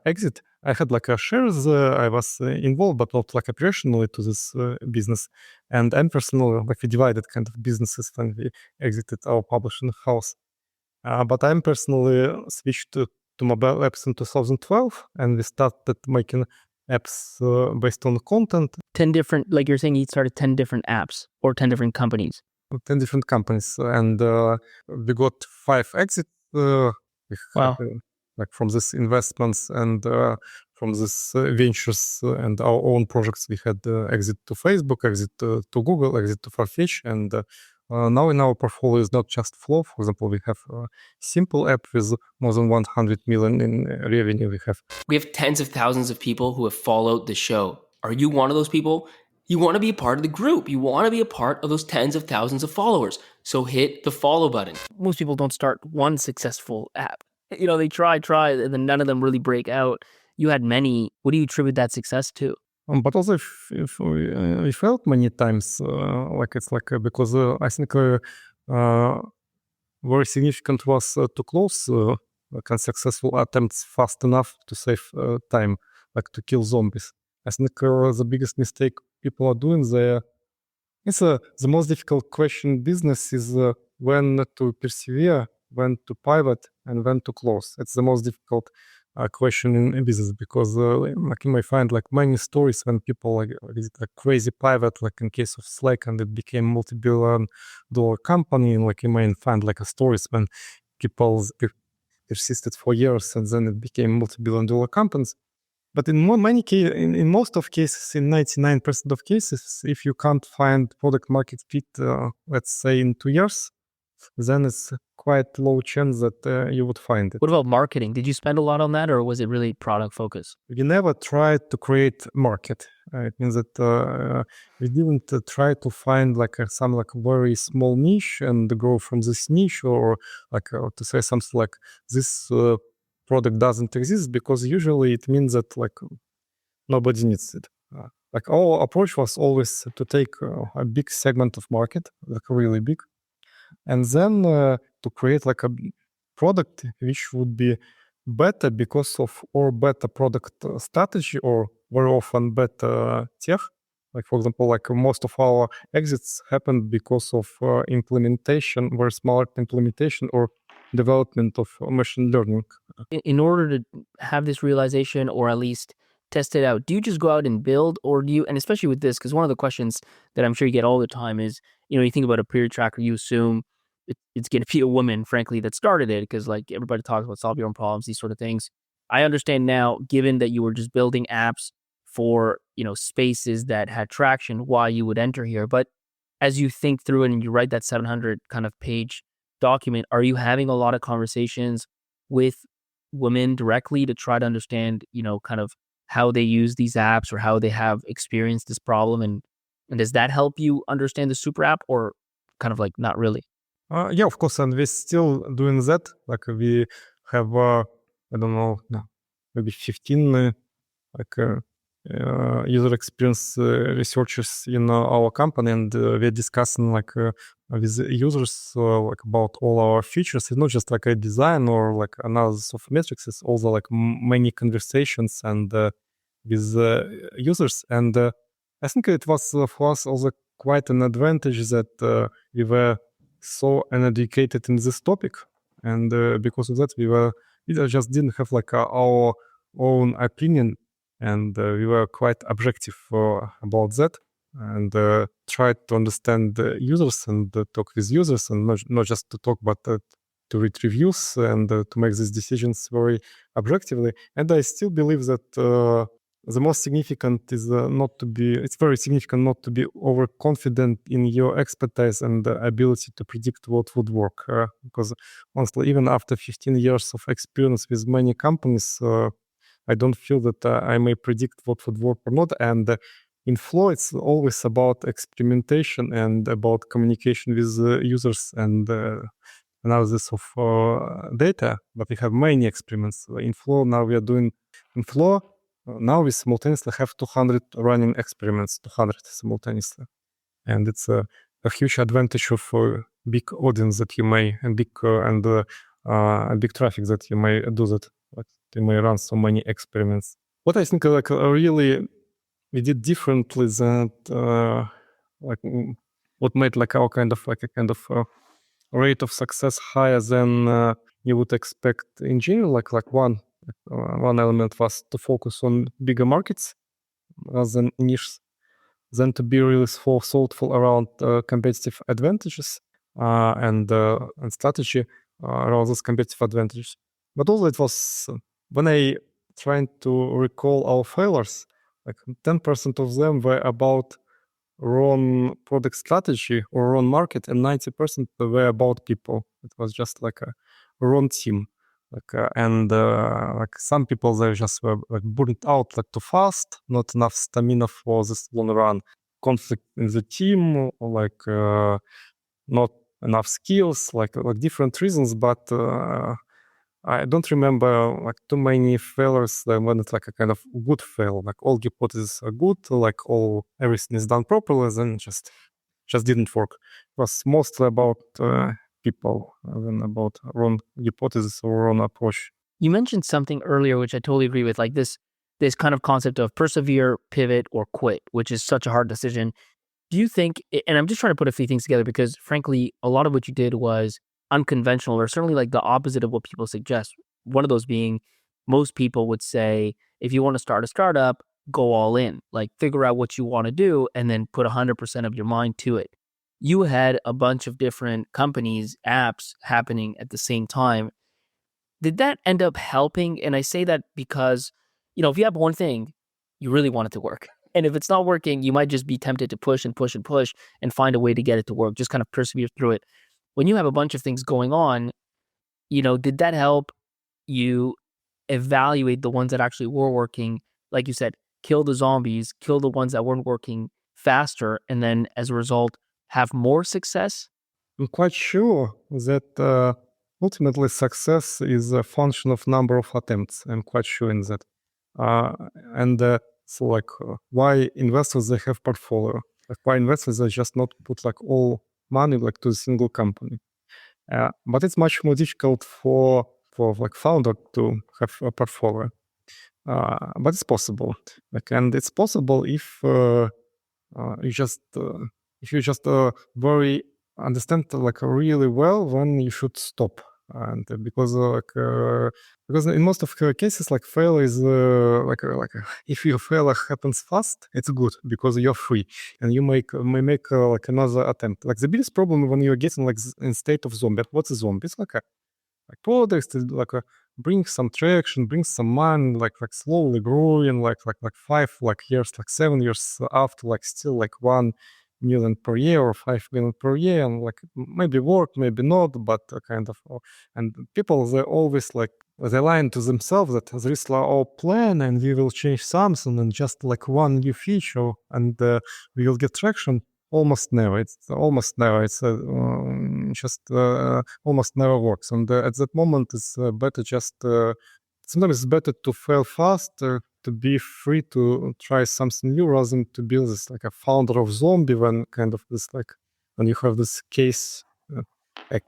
exit, I had like a shares. I was involved, but not like operationally to this business. And I'm personally like we divided kind of businesses when we exited our publishing house. But I'm personally switched to mobile apps in 2012, and we started making apps based on content. 10 different, like you're saying, you started 10 different apps or 10 different companies. 10 different companies, and we got 5 exits. Wow. Like from this investments and from this ventures and our own projects, we had exit to Facebook, exit to Google, exit to Farfetch, and now in our portfolio is not just Flo. For example, we have a simple app with more than 100 million in revenue. We have tens of thousands of people who have followed the show. Are you one of those people? You want to be a part of the group. You want to be a part of those tens of thousands of followers. So hit the follow button. Most people don't start one successful app. You know, they try, and then none of them really break out. You had many. What do you attribute that success to? But also, if we failed many times, like it's like because I think very significant was to close like unsuccessful attempts fast enough to save time, like to kill zombies. I think the biggest mistake people are doing there. It's the most difficult question in business is when to persevere, when to pivot, and when to close. It's the most difficult question in business, because like you might find like many stories when people like visit a crazy pivot, like in case of Slack, and it became multi-billion dollar company. And like you might find like a stories when people persisted for years and then it became multi-billion dollar companies. But in many cases, in most of cases, in 99% of cases, if you can't find product market fit, let's say in 2 years, then it's quite low chance that you would find it. What about marketing? Did you spend a lot on that, or was it really product focused? We never tried to create market. It means that we didn't try to find like some like very small niche and grow from this niche, or like to say something like this product doesn't exist, because usually it means that like nobody needs it. Like our approach was always to take a big segment of market, like really big, and then to create like a product which would be better because of or better product strategy, or very often better tech. Like for example, like most of our exits happened because of implementation, very smart implementation or development of machine learning. In order to have this realization, or at least test it out, do you just go out and build, or do you, and especially with this, because one of the questions that I'm sure you get all the time is, you think about a period tracker, you assume it's going to be a woman, frankly, that started it, because like everybody talks about solve your own problems, these sort of things. I understand now, given that you were just building apps for, spaces that had traction, why you would enter here. But as you think through it and you write that 700 kind of page document, are you having a lot of conversations with women directly to try to understand, kind of how they use these apps or how they have experienced this problem? And does that help you understand the super app, or kind of like not really? Yeah, of course, and we're still doing that. Like we have, I don't know, maybe 15 user experience researchers in our company, and we're discussing like with users like about all our features. It's not just like a design or like analysis of metrics. It's also like many conversations and with users. And I think it was for us also quite an advantage that we were so uneducated in this topic, and because of that we just didn't have like our own opinion, and we were quite objective about that, and tried to understand the users and talk with users, and not just to talk, but to read reviews and to make these decisions very objectively. And I still believe that the most significant is it's very significant not to be overconfident in your expertise and the ability to predict what would work. Because honestly, even after 15 years of experience with many companies, I don't feel that I may predict what would work or not. And in Flow, it's always about experimentation and about communication with users and analysis of data. But we have many experiments in Flow. Now we are doing in Flow. Now we simultaneously have 200 running experiments, 200 simultaneously. And it's a huge advantage of a big audience that you may, and big traffic that you may do that. Like you may run so many experiments. What I think like really we did differently that like what made like our kind of rate of success higher than you would expect in general. Like one element was to focus on bigger markets rather than niches, then to be really thoughtful around competitive advantages and strategy around those competitive advantages. But also it was when I trying to recall our failures, like 10% of them were about wrong product strategy or wrong market, and 90% were about people. It was just like a wrong team. Like some people they just were like burnt out like too fast, not enough stamina for this long run, conflict in the team, or like not enough skills, like different reasons. But I don't remember like too many failures when it's like a kind of good fail, like all hypotheses are good, like everything is done properly, then just didn't work. It was mostly about people than about wrong hypothesis or wrong approach. You mentioned something earlier, which I totally agree with, like this kind of concept of persevere, pivot, or quit, which is such a hard decision. Do you think, and I'm just trying to put a few things together because frankly, a lot of what you did was unconventional, or certainly like the opposite of what people suggest. One of those being most people would say, if you want to start a startup, go all in, like figure out what you want to do and then put 100% of your mind to it. You had a bunch of different companies, apps happening at the same time. Did that end up helping? And I say that because, if you have one thing, you really want it to work. And if it's not working, you might just be tempted to push and push and push and find a way to get it to work, just kind of persevere through it. When you have a bunch of things going on, did that help you evaluate the ones that actually were working? Like you said, kill the zombies, kill the ones that weren't working faster, and then as a result, have more success? I'm quite sure that ultimately success is a function of number of attempts. I'm quite sure in that. And so why investors they have portfolio? Like why investors they just not put like all money like to a single company. But it's much more difficult for like founder to have a portfolio. But it's possible. And it's possible if you just very understand really well when you should stop. And because in most of cases fail is if your failure happens fast, it's good because you're free and you may make another attempt. Like the biggest problem when you're getting in state of zombie. What's a zombie? It's like products bring some traction, bring some money, slowly growing, 5 years, 7 years after, still 1 million per year or 5 million per year, and maybe work, maybe not, but and people they always they lie to themselves that there is our plan and we will change something and just one new feature and we will get traction. Almost never. It's almost never. It's just almost never works. And at that moment, it's better just. Sometimes it's better to fail fast, to be free to try something new, rather than to be this a founder of zombie when this when you have this case, this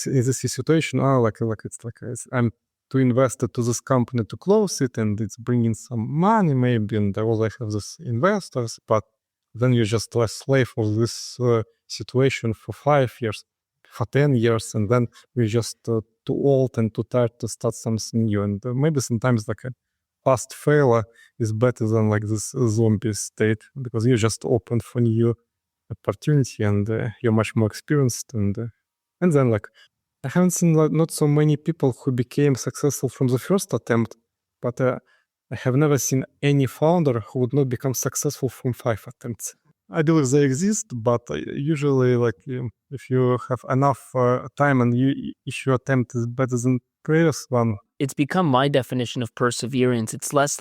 is this situation. I'm to invest to this company to close it, and it's bringing some money maybe, and I also have this investors, but then you're just a slave of this situation for 5 years, for 10 years, and then we're just too old and too tired to start something new. And maybe sometimes a fast failure is better than this zombie state, because you're just open for new opportunity and you're much more experienced. And then I haven't seen not so many people who became successful from the first attempt, but I have never seen any founder who would not become successful from 5 attempts. I believe they exist, but usually, if you have enough time and each your attempt is better than previous one. It's become my definition of perseverance. It's less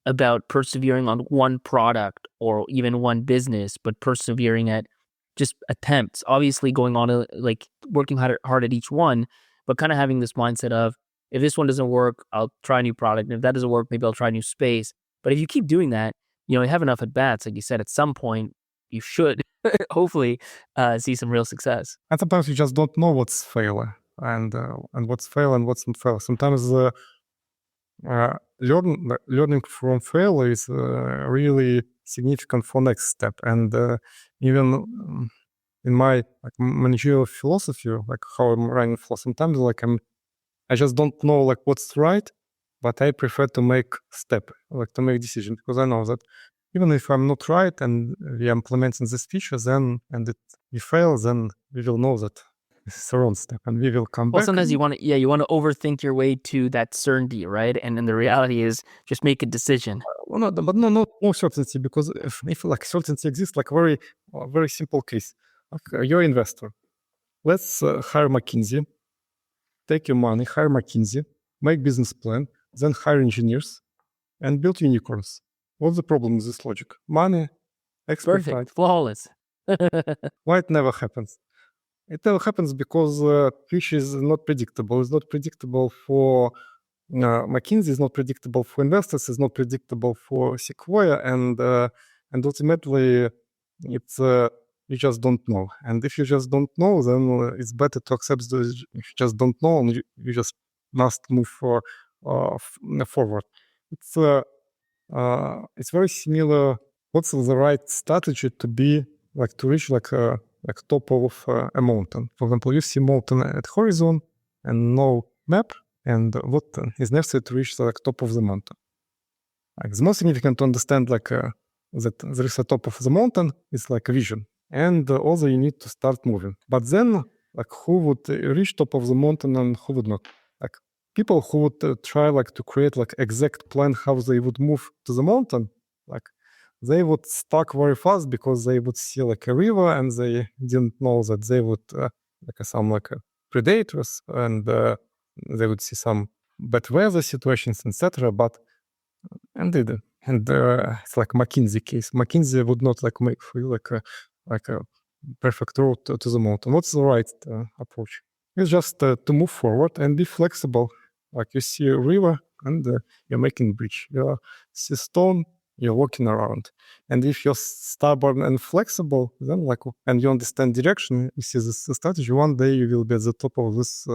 about persevering on one product or even one business, but persevering at just attempts. Obviously, going on working hard at each one, but kind of having this mindset of, if this one doesn't work, I'll try a new product. And if that doesn't work, maybe I'll try a new space. But if you keep doing that, you have enough at bats. Like you said, at some point, you should hopefully see some real success. And sometimes you just don't know what's failure and what's fail and what's not fail. Sometimes learning from failure is really significant for next step. And even in my managerial philosophy, how I'm running for, sometimes I just don't know what's right, but I prefer to make step, to make decision, because I know that even if I'm not right and we are implementing this feature, we fail, then we will know that it's the wrong step and we will come back. Well, sometimes you want to overthink your way to that certainty, right? And then the reality is just make a decision. Well, no certainty, because if certainty exists, very simple case. You're an investor. Let's hire McKinsey. Take your money, hire McKinsey, make business plan, then hire engineers, and build unicorns. What's the problem with this logic? Money, expert. Perfect, flawless. Why it never happens? It never happens because fish is not predictable. It's not predictable for McKinsey. It's not predictable for investors. It's not predictable for Sequoia, and ultimately, it's you just don't know. And if you just don't know, then it's better to accept that you just don't know, and you just must move forward. It's very similar. What's the right strategy to be to reach top of a mountain? For example, you see mountain at horizon and no map, and what is necessary to reach the like, top of the mountain. Like, the most significant to understand that there is a top of the mountain is like a vision, and also you need to start moving. But then, like, who would reach top of the mountain and who would not? Like, people who would try like to create like exact plan how they would move to the mountain, like they would stuck very fast because they would see like a river and they didn't know that they would some predators and they would see some bad weather situations, etc. But and they did. And it's like McKinsey case. McKinsey would not like make for you like a perfect road to the mountain. What's the right approach? It's just to move forward and be flexible. Like you see a river and you're making bridge. You see stone, you're walking around. And if you're stubborn and flexible, then and you understand direction, you see this strategy, one day you will be at the top of this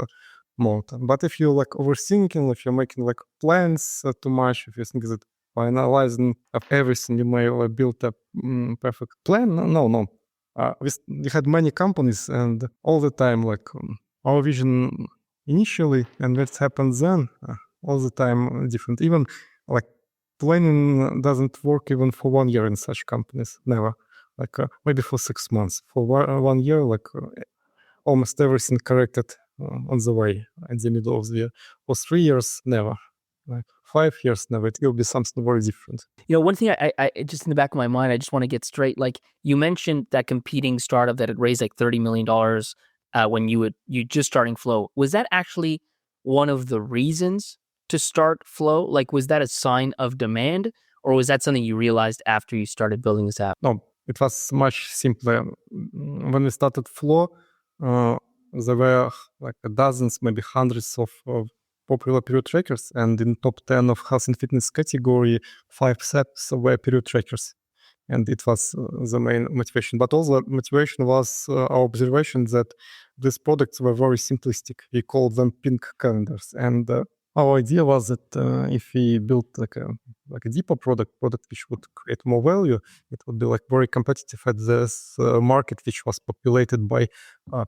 mountain. But if you're like overthinking, if you're making like plans too much, if you think that by analyzing of everything you may build a perfect plan, no. We had many companies and all the time our vision initially and what happens then all the time different. Even like planning doesn't work even for 1 year in such companies, never. Maybe for 6 months. For 1 year, almost everything corrected on the way in the middle of the year. For 3 years, never. 5 years, never. It will be something very different. You know, one thing I just in the back of my mind, I just want to get straight. Like you mentioned that competing startup that had raised like $30 million when you just starting Flo. Was that actually one of the reasons to start Flo? Like, was that a sign of demand, or was that something you realized after you started building this app? No, it was much simpler. When we started Flo, there were like dozens, maybe hundreds of popular period trackers, and in top 10 of health and fitness category, 5 sets were period trackers. And it was the main motivation. But also motivation was our observation that these products were very simplistic. We called them pink calendars. And our idea was that if we built like a deeper product which would create more value, it would be like very competitive at this market which was populated by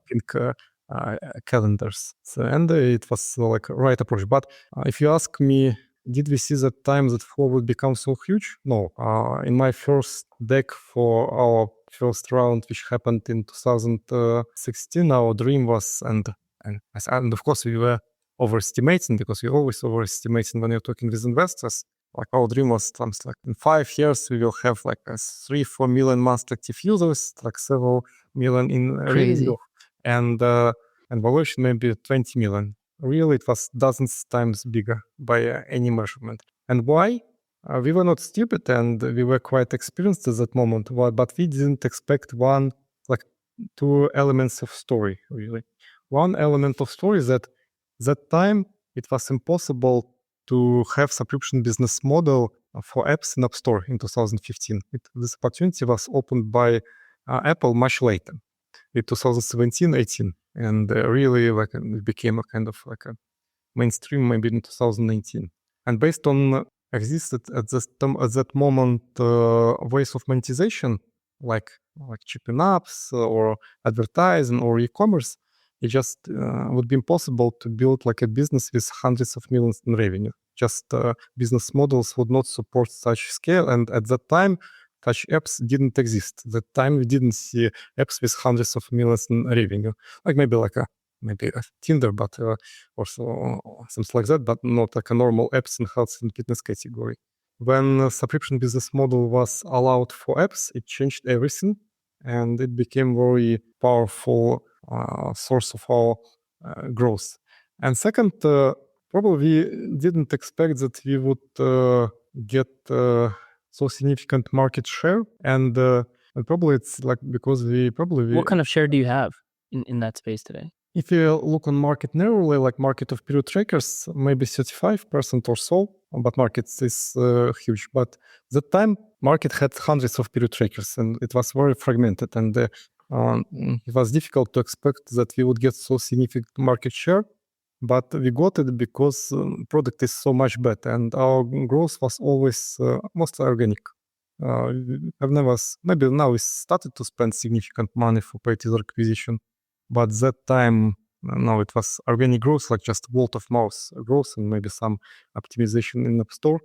pink calendars. And it was like a right approach. But if you ask me, did we see that time that Flo would become so huge? No. In my first deck for our first round, which happened in 2016, our dream was, and of course we were overestimating, because we always overestimating when you're talking with investors. Like our dream was something like in 5 years we will have like 3-4 million monthly active users, like several million in revenue, and valuation maybe 20 million. Really, it was dozens times bigger by any measurement. And why? We were not stupid and we were quite experienced at that moment, but we didn't expect two elements of story, really. One element of story is that time it was impossible to have subscription business model for apps in App Store in 2015. This opportunity was opened by Apple much later, in 2017-18. And really, it became a kind of like a mainstream maybe in 2019. And based on existed at that moment ways of monetization, like shipping apps or advertising or e-commerce, it just would be impossible to build like a business with hundreds of millions in revenue. Just business models would not support such scale. And at that time, such apps didn't exist. At that time, we didn't see apps with hundreds of millions in revenue. Like maybe a Tinder, but also something like that, but not like a normal apps in health and fitness category. When subscription business model was allowed for apps, it changed everything, and it became very powerful source of our growth. And second, probably we didn't expect that we would get so significant market share, and probably it's like because What kind of share do you have in that space today? If you look on market narrowly, like market of period trackers, maybe 35% or so, but market is huge. But that time, market had hundreds of period trackers, and it was very fragmented, and it was difficult to expect that we would get so significant market share. But we got it because product is so much better, and our growth was always mostly organic. Maybe now we started to spend significant money for paid user acquisition, but that time no, it was organic growth, like just word of mouth growth and maybe some optimization in App Store,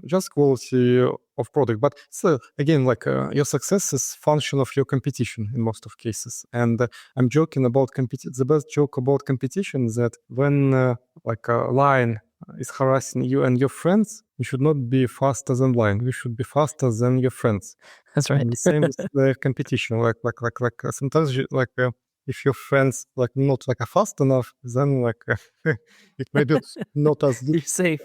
just quality of product. But still, again, like your success is function of your competition in most of cases. And I'm joking about the best joke about competition is that when like a lion is harassing you and your friends, you should not be faster than lion. You should be faster than your friends. That's right. And the same with the competition. Like sometimes if your friends like not like fast enough, then like it may be not as good. You're safe.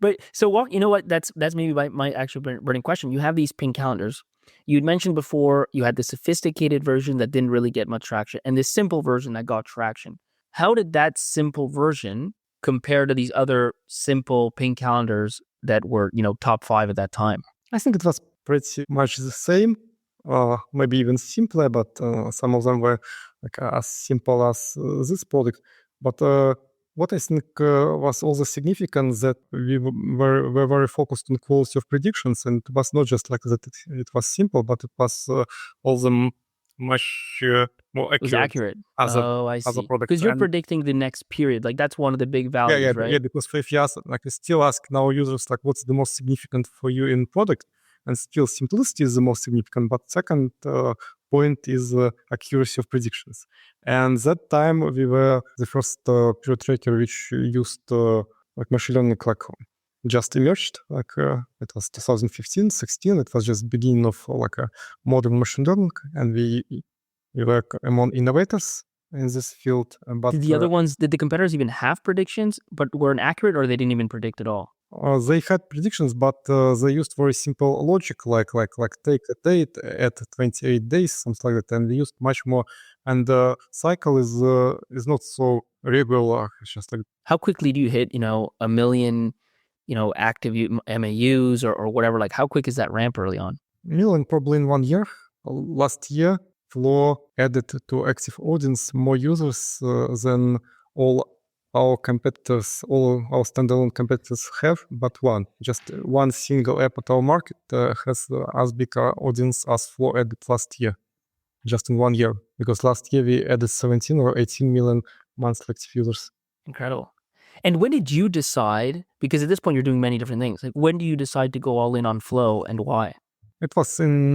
But so walk. You know what? That's maybe my actual burning question. You have these pink calendars. You'd mentioned before you had the sophisticated version that didn't really get much traction, and this simple version that got traction. How did that simple version compare to these other simple pink calendars that were top 5 at that time? I think it was pretty much the same, maybe even simpler, but some of them were like as simple as this product. But what I think was also significant that we were very focused on quality of predictions, and it was not just like that it was simple, but it was also much more It was accurate. as I a see. product. Because you're And predicting the next period. Like that's one of the big values, right? yeah, because if you ask, like we still ask now users like what's the most significant for you in product, and still simplicity is the most significant, but second point is accuracy of predictions. And that time we were the first period tracker which used like machine learning, like just emerged, like it was 2015, 16, it was just beginning of like a modern machine learning, and we were among innovators in this field. But Did the competitors even have predictions, but were inaccurate, or they didn't even predict at all? they had predictions, but they used very simple logic, like take a date at 28 days, something like that, and they used much more. And the cycle is not so regular. It's just like How quickly do you hit, a million, active MAUs or whatever? Like, how quick is that ramp early on? million probably in 1 year. Last year, Flo added to active audience more users than all our competitors, all our standalone competitors have, but just one single app at our market has as big a audience as Flo added last year, just in 1 year. Because last year we added 17 or 18 million monthly active users. Incredible. And when did you decide, because at this point you're doing many different things, like when do you decide to go all in on Flow and why? It was in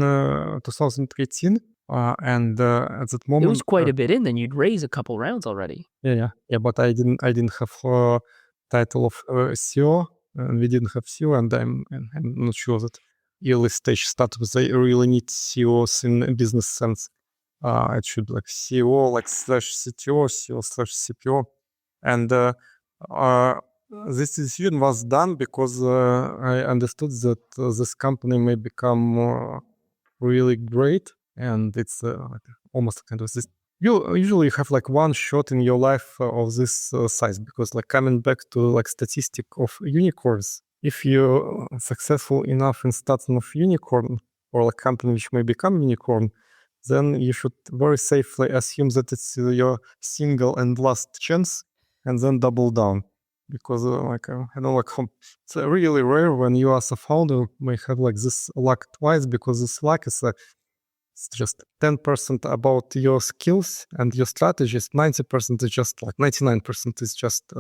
2018, and at that moment It was quite a bit in, then you'd raise a couple rounds already. Yeah, but I didn't have title of CEO, and we didn't have CEO, and I'm not sure that early stage startups they really need CEOs in a business sense. It should be like CEO, like slash CTO, CEO slash CPO, and this decision was done because I understood that this company may become really great, and it's like almost kind of this. You usually have like one shot in your life of this size, because like coming back to like statistic of unicorns, if you're successful enough in starting of unicorn or like company which may become unicorn, then you should very safely assume that it's your single and last chance, and then double down. Because I know like it's really rare when you as a founder may have like this luck twice, because this luck is it's just 10% about your skills and your strategies. 90% is just like 99% is just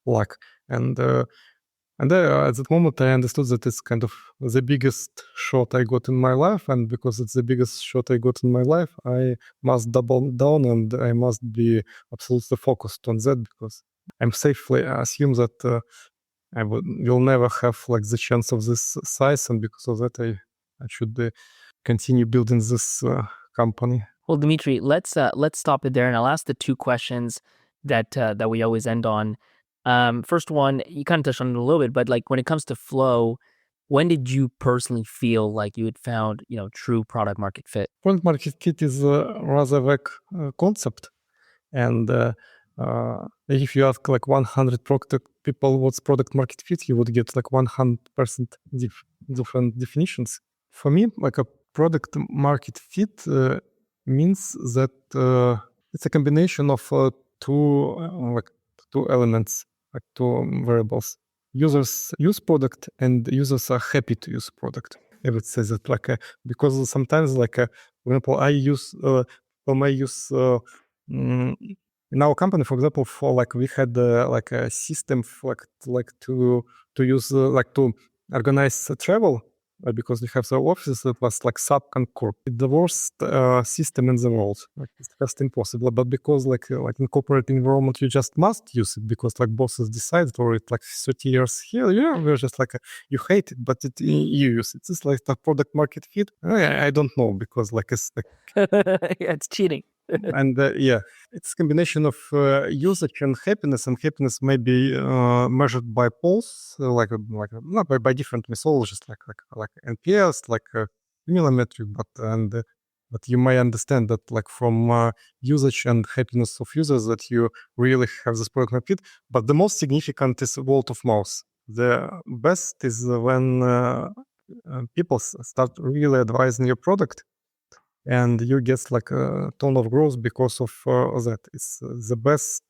luck. And at that moment, I understood that it's kind of the biggest shot I got in my life. And because it's the biggest shot I got in my life, I must double down and I must be absolutely focused on that, because I'm safely assume that I will never have like the chance of this size. And because of that, I should continue building this company. Well, Dmitry, let's stop it there, and I'll ask the two questions that we always end on. First one, you kind of touched on it a little bit, but like when it comes to Flow, when did you personally feel like you had found true product market fit? Product market fit is a rather vague concept, and if you ask like 100 people what's product market fit, you would get like 100% different definitions. For me, like a product market fit means that it's a combination of two elements, like two variables. Users use product and users are happy to use product. I would say that because sometimes for example, I may use in our company, for example, for like we had like a system for like to use like to organize travel because we have the offices that was like sub Concur. It's the worst system in the world. Like it's just impossible. But because like in corporate environment, you just must use it because like bosses decide for it like 30 years here. Yeah, we're just like you hate it, but you use it. It's like the product market fit. I don't know because like it's like Yeah, it's cheating. and yeah, it's a combination of usage and happiness may be measured by polls, not by different methodologies like NPS, like millimetric, but you may understand that like from usage and happiness of users that you really have this product market fit. But the most significant is word of mouth. The best is when people start really advising your product and you get like a ton of growth because of that. It's the best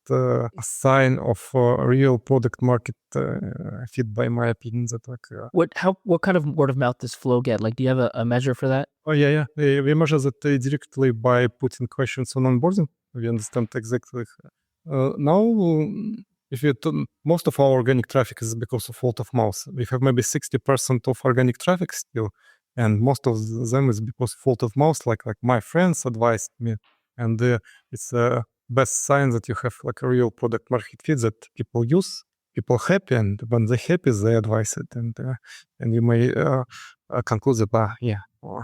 sign of real product market fit, by my opinion. That like What kind of word of mouth does Flo get? Like, do you have a measure for that? oh yeah, we measure that directly by putting questions on onboarding. We understand exactly now. If you most of our organic traffic is because of word of mouth. We have maybe 60% of organic traffic still, and most of them is because of word of mouth. Like my friends advised me, and it's a best sign that you have like a real product market fit that people use, people happy, and when they're happy, they advise it, and you may conclude that yeah.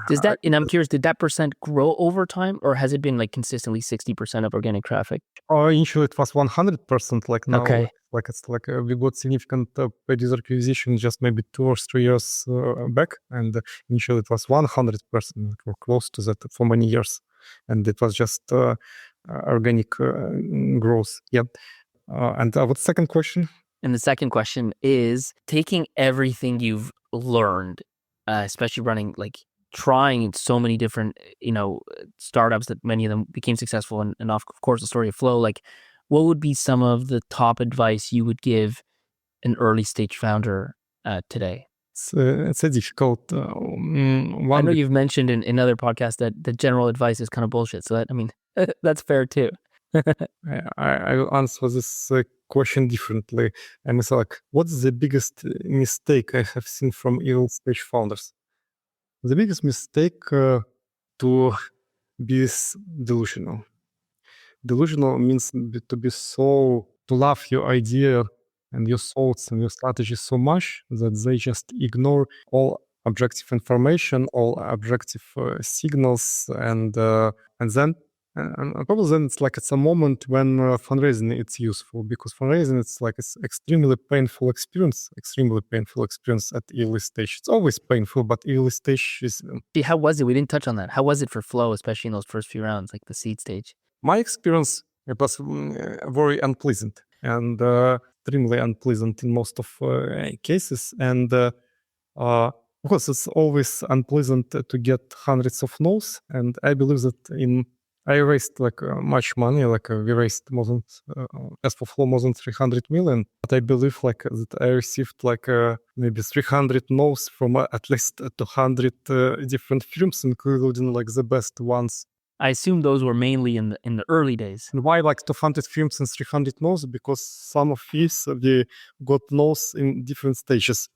Does that, and I'm curious, did that percent grow over time, or has it been like consistently 60% of organic traffic? Initially it was 100%. Like now, Okay. like it's like we got significant paid user acquisition just maybe 2 or 3 years back, and initially it was 100%, or close to that for many years, and it was just organic growth. Yep. And what's the second question? And the second question is taking everything you've learned, especially running like trying so many different, startups that many of them became successful, and of course the story of Flo. Like, what would be some of the top advice you would give an early stage founder today? It's a difficult I one. know you've mentioned in other podcasts that the general advice is kind of bullshit. So that, I mean, that's fair too. I will answer this question differently. I'm like, what's the biggest mistake I have seen from early stage founders? The biggest mistake to be delusional. Delusional means to be to love your idea and your thoughts and your strategy so much that they just ignore all objective information, all objective signals, and then and probably then it's a moment when fundraising it's useful, because fundraising it's extremely painful experience at early stage. It's always painful, but early stage is How was it? We didn't touch on that. How was it for Flo, especially in those first few rounds, like the seed stage? my experience. It was very unpleasant and extremely unpleasant in most of cases, and of course it's always unpleasant to get hundreds of no's. And I believe that I raised like much money, like we raised more than as for Flow more than 300 million. But I believe like that I received like maybe 300 no's from at least 200 different firms, including like the best ones. I assume those were mainly in the early days. And why like 200 firms and 300 no's? Because some of these we got no's in different stages.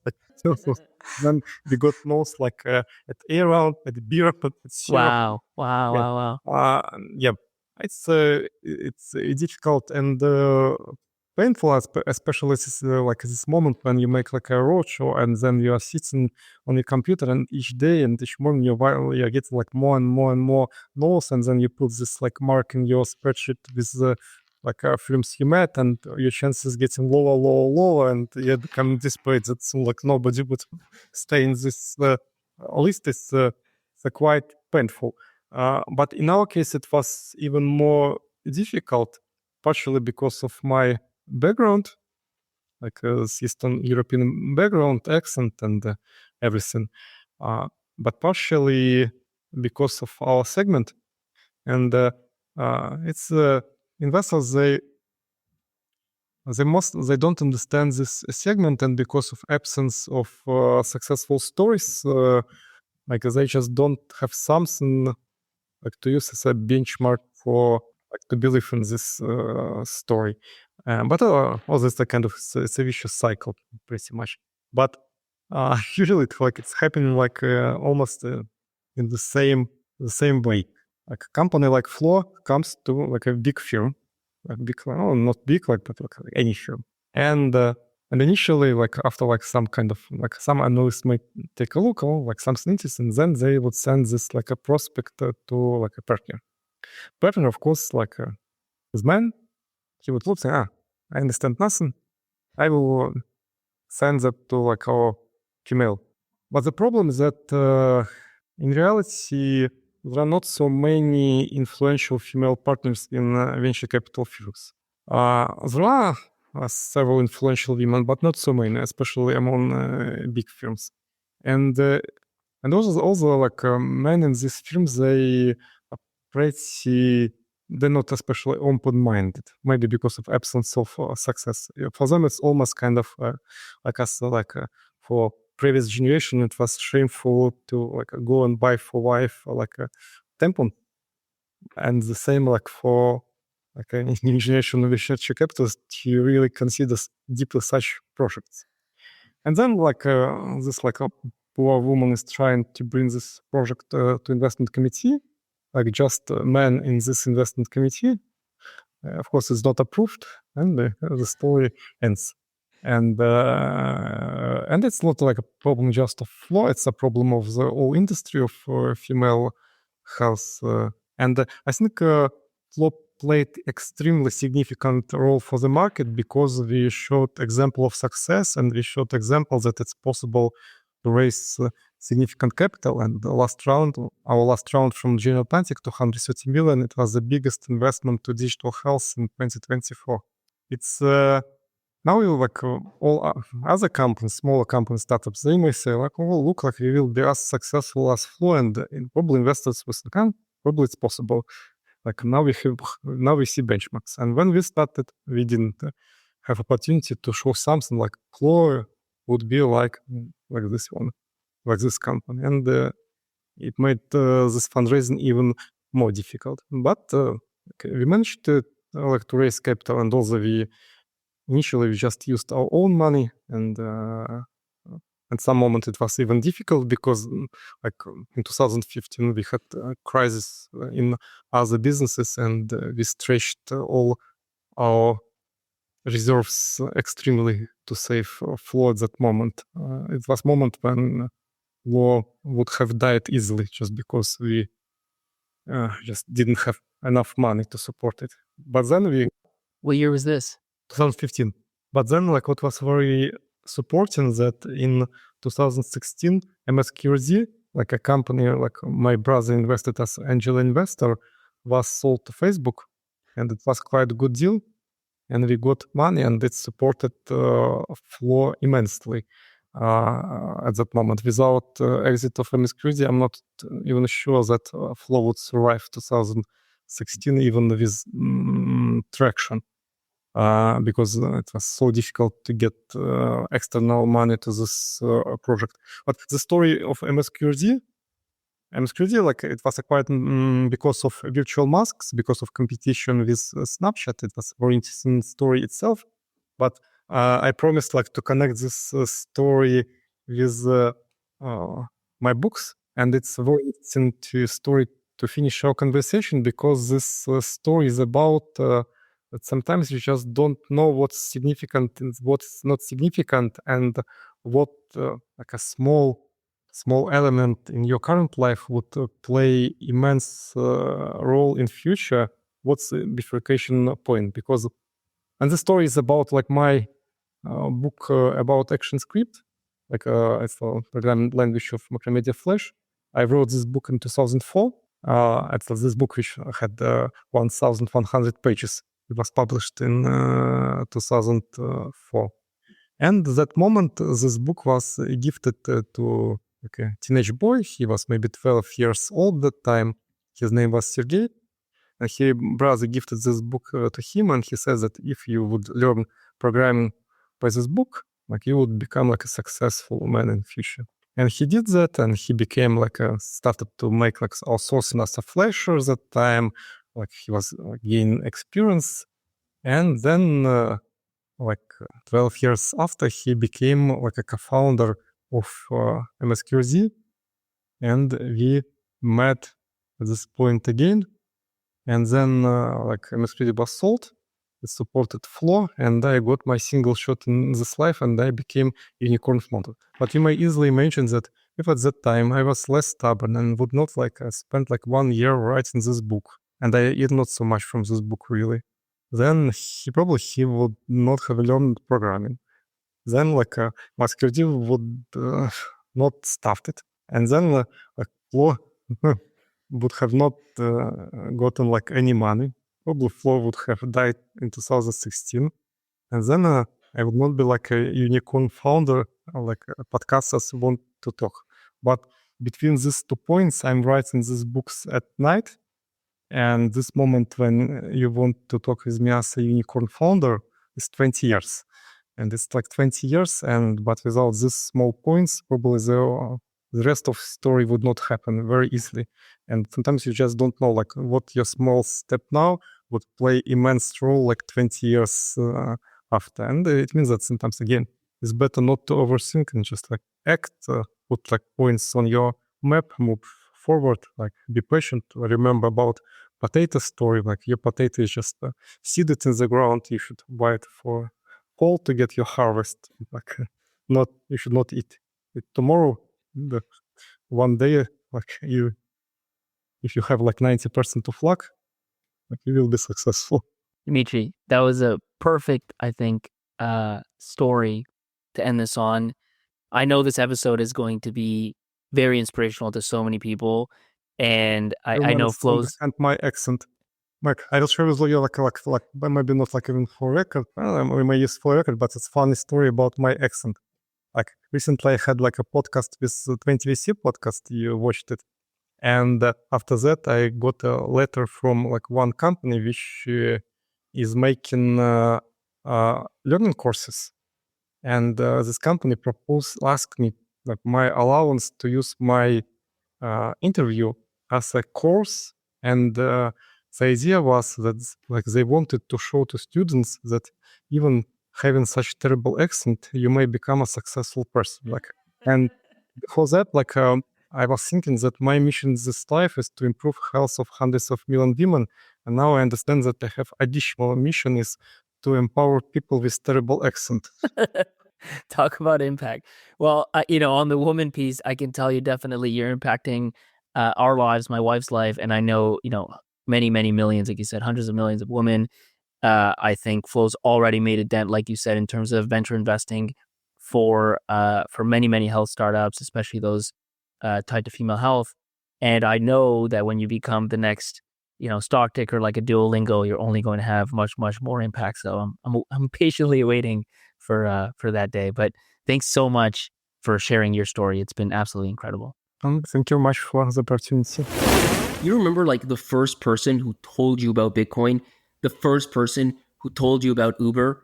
Then we got no's like at A round, at B round, at C round. Wow. Yeah, it's difficult and painful, especially like this moment when you make like a roadshow and then you are sitting on your computer, and each day and each morning you're getting like more and more no's, and then you put this like mark in your spreadsheet with like films you met, and your chances getting lower, and you become desperate that like nobody would stay in this list. It's quite painful. But in our case, it was even more difficult, partially because of my background, like Eastern European background, accent, and everything. But partially because of our segment, and it's investors they don't understand this segment, and because of absence of successful stories, like they just don't have something like to use as a benchmark for to believe in this story. But all this kind of it's a vicious cycle, pretty much. But usually it's happening almost in the same way. Like a company like Flo comes to a big firm, not big, but any firm, and initially after some kind of some analysts might take a look, something interesting, then they would send this a prospect to a partner. Partner, of course, this man, he would look, say, I understand nothing. I will send that to our female. But the problem is that in reality, there are not so many influential female partners in venture capital firms. There are several influential women, but not so many, especially among big firms. And also men in these firms, they are they're not especially open-minded, maybe because of absence of success. For them, it's almost kind of for previous generation, it was shameful to go and buy for wife a tampon, and the same for a new generation of venture capitalists, he really considers deeply such projects. And then this a poor woman is trying to bring this project to investment committee, just a man in this investment committee. Of course, it's not approved, and the story ends. And it's not a problem just of Flo, it's a problem of the whole industry of female health. And I think Flo played extremely significant role for the market because we showed example of success, and we showed example that it's possible to raise significant capital. And our last round from General Atlantic, $230 million, it was the biggest investment to digital health in 2024. It's now all other companies, smaller companies, startups, they may say look, we will be as successful as Flo, and probably investors will say, probably it's possible. Now we see benchmarks. And when we started, we didn't have opportunity to show something like Flo would be like this one, like this company. And it made this fundraising even more difficult. But we managed to raise capital, and also initially we just used our own money, and at some moment it was even difficult because in 2015 we had a crisis in other businesses, and we stretched all our reserves extremely to save Flo at that moment. It was a moment when Flo would have died easily just because we just didn't have enough money to support it. But then What year was this? 2015. But then what was very supporting that in 2016, MSQRD, a company my brother invested as angel investor, was sold to Facebook, and it was quite a good deal, and we got money, and it supported Flo immensely at that moment. Without exit of MSQRD, I'm not even sure that Flo would survive 2016 even with traction. Because it was so difficult to get external money to this project. But the story of MSQRD, it was acquired because of virtual masks, because of competition with Snapchat. It was a very interesting story itself. But I promised to connect this story with my books, and it's a very interesting story to finish our conversation, because this story is about that sometimes you just don't know what's significant and what's not significant, and what a small element in your current life would play immense role in future. What's the bifurcation point? And the story is about my book about ActionScript, it's a programming language of Macromedia Flash. I wrote this book in 2004. It's this book which had 1,100 pages. It was published in 2004. And that moment, this book was gifted to a teenage boy. He was maybe 12 years old at that time. His name was Sergey. And his brother gifted this book to him, and he says that if you would learn programming by this book, you would become a successful man in the future. And he did that, and he became started to make outsourcing as a flasher at that time, like he was gaining experience, and then 12 years after, he became like a co-founder of MSQZ, and we met at this point again. And then MSQZ was sold. It supported Flo, and I got my single shot in this life, and I became unicorn founder. But you may easily imagine that if at that time I was less stubborn and would not spend 1 year writing this book, and I eat not so much from this book really, then he would not have learned programming. Then MasterCard would not started, and then Flo would have not gotten any money. Probably Flo would have died in 2016, and then I would not be a unicorn founder, podcasters want to talk. But between these 2 points, I'm writing these books at night, and this moment when you want to talk with me as a unicorn founder is 20 years. And it's 20 years, but without these small points, probably the rest of story would not happen very easily. And sometimes you just don't know what your small step now would play immense role 20 years after. And it means that sometimes again it's better not to overthink and just act, put points on your map, move forward, be patient, remember about potato story, your potato is just seeded in the ground, you should wait for fall to get your harvest, you should not eat it tomorrow. One day, if you have 90% of luck, you will be successful. Dmitry, that was a perfect, I think, story to end this on. I know this episode is going to be very inspirational to so many people, and I know Flo's and my accent. I will share with you maybe not even for record. We may use for record, but it's a funny story about my accent. Recently I had a podcast with 20VC podcast. You watched it, and after that I got a letter from one company which is making learning courses, and this company asked me my allowance to use my interview as a course, and the idea was that they wanted to show to students that even having such terrible accent, you may become a successful person. And for that, I was thinking that my mission in this life is to improve health of hundreds of million women, and now I understand that I have additional mission is to empower people with terrible accent. Talk about impact. Well, on the woman piece, I can tell you definitely you're impacting our lives, my wife's life, and I know, many, many millions, like you said, hundreds of millions of women. I think Flo's already made a dent, like you said, in terms of venture investing for many, many health startups, especially those tied to female health. And I know that when you become the next, stock ticker like a Duolingo, you're only going to have much, much more impact. So I'm patiently waiting for that day. But thanks so much for sharing your story. It's been absolutely incredible. Thank you very much for the opportunity. You remember the first person who told you about Bitcoin, the first person who told you about Uber?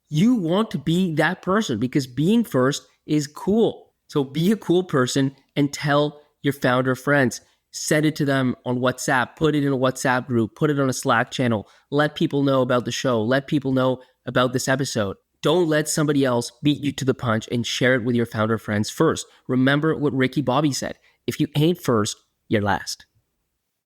You want to be that person because being first is cool. So be a cool person and tell your founder friends. Send it to them on WhatsApp, put it in a WhatsApp group, put it on a Slack channel, let people know about the show, let people know about this episode. Don't let somebody else beat you to the punch and share it with your founder friends first. Remember what Ricky Bobby said. If you ain't first, you're last.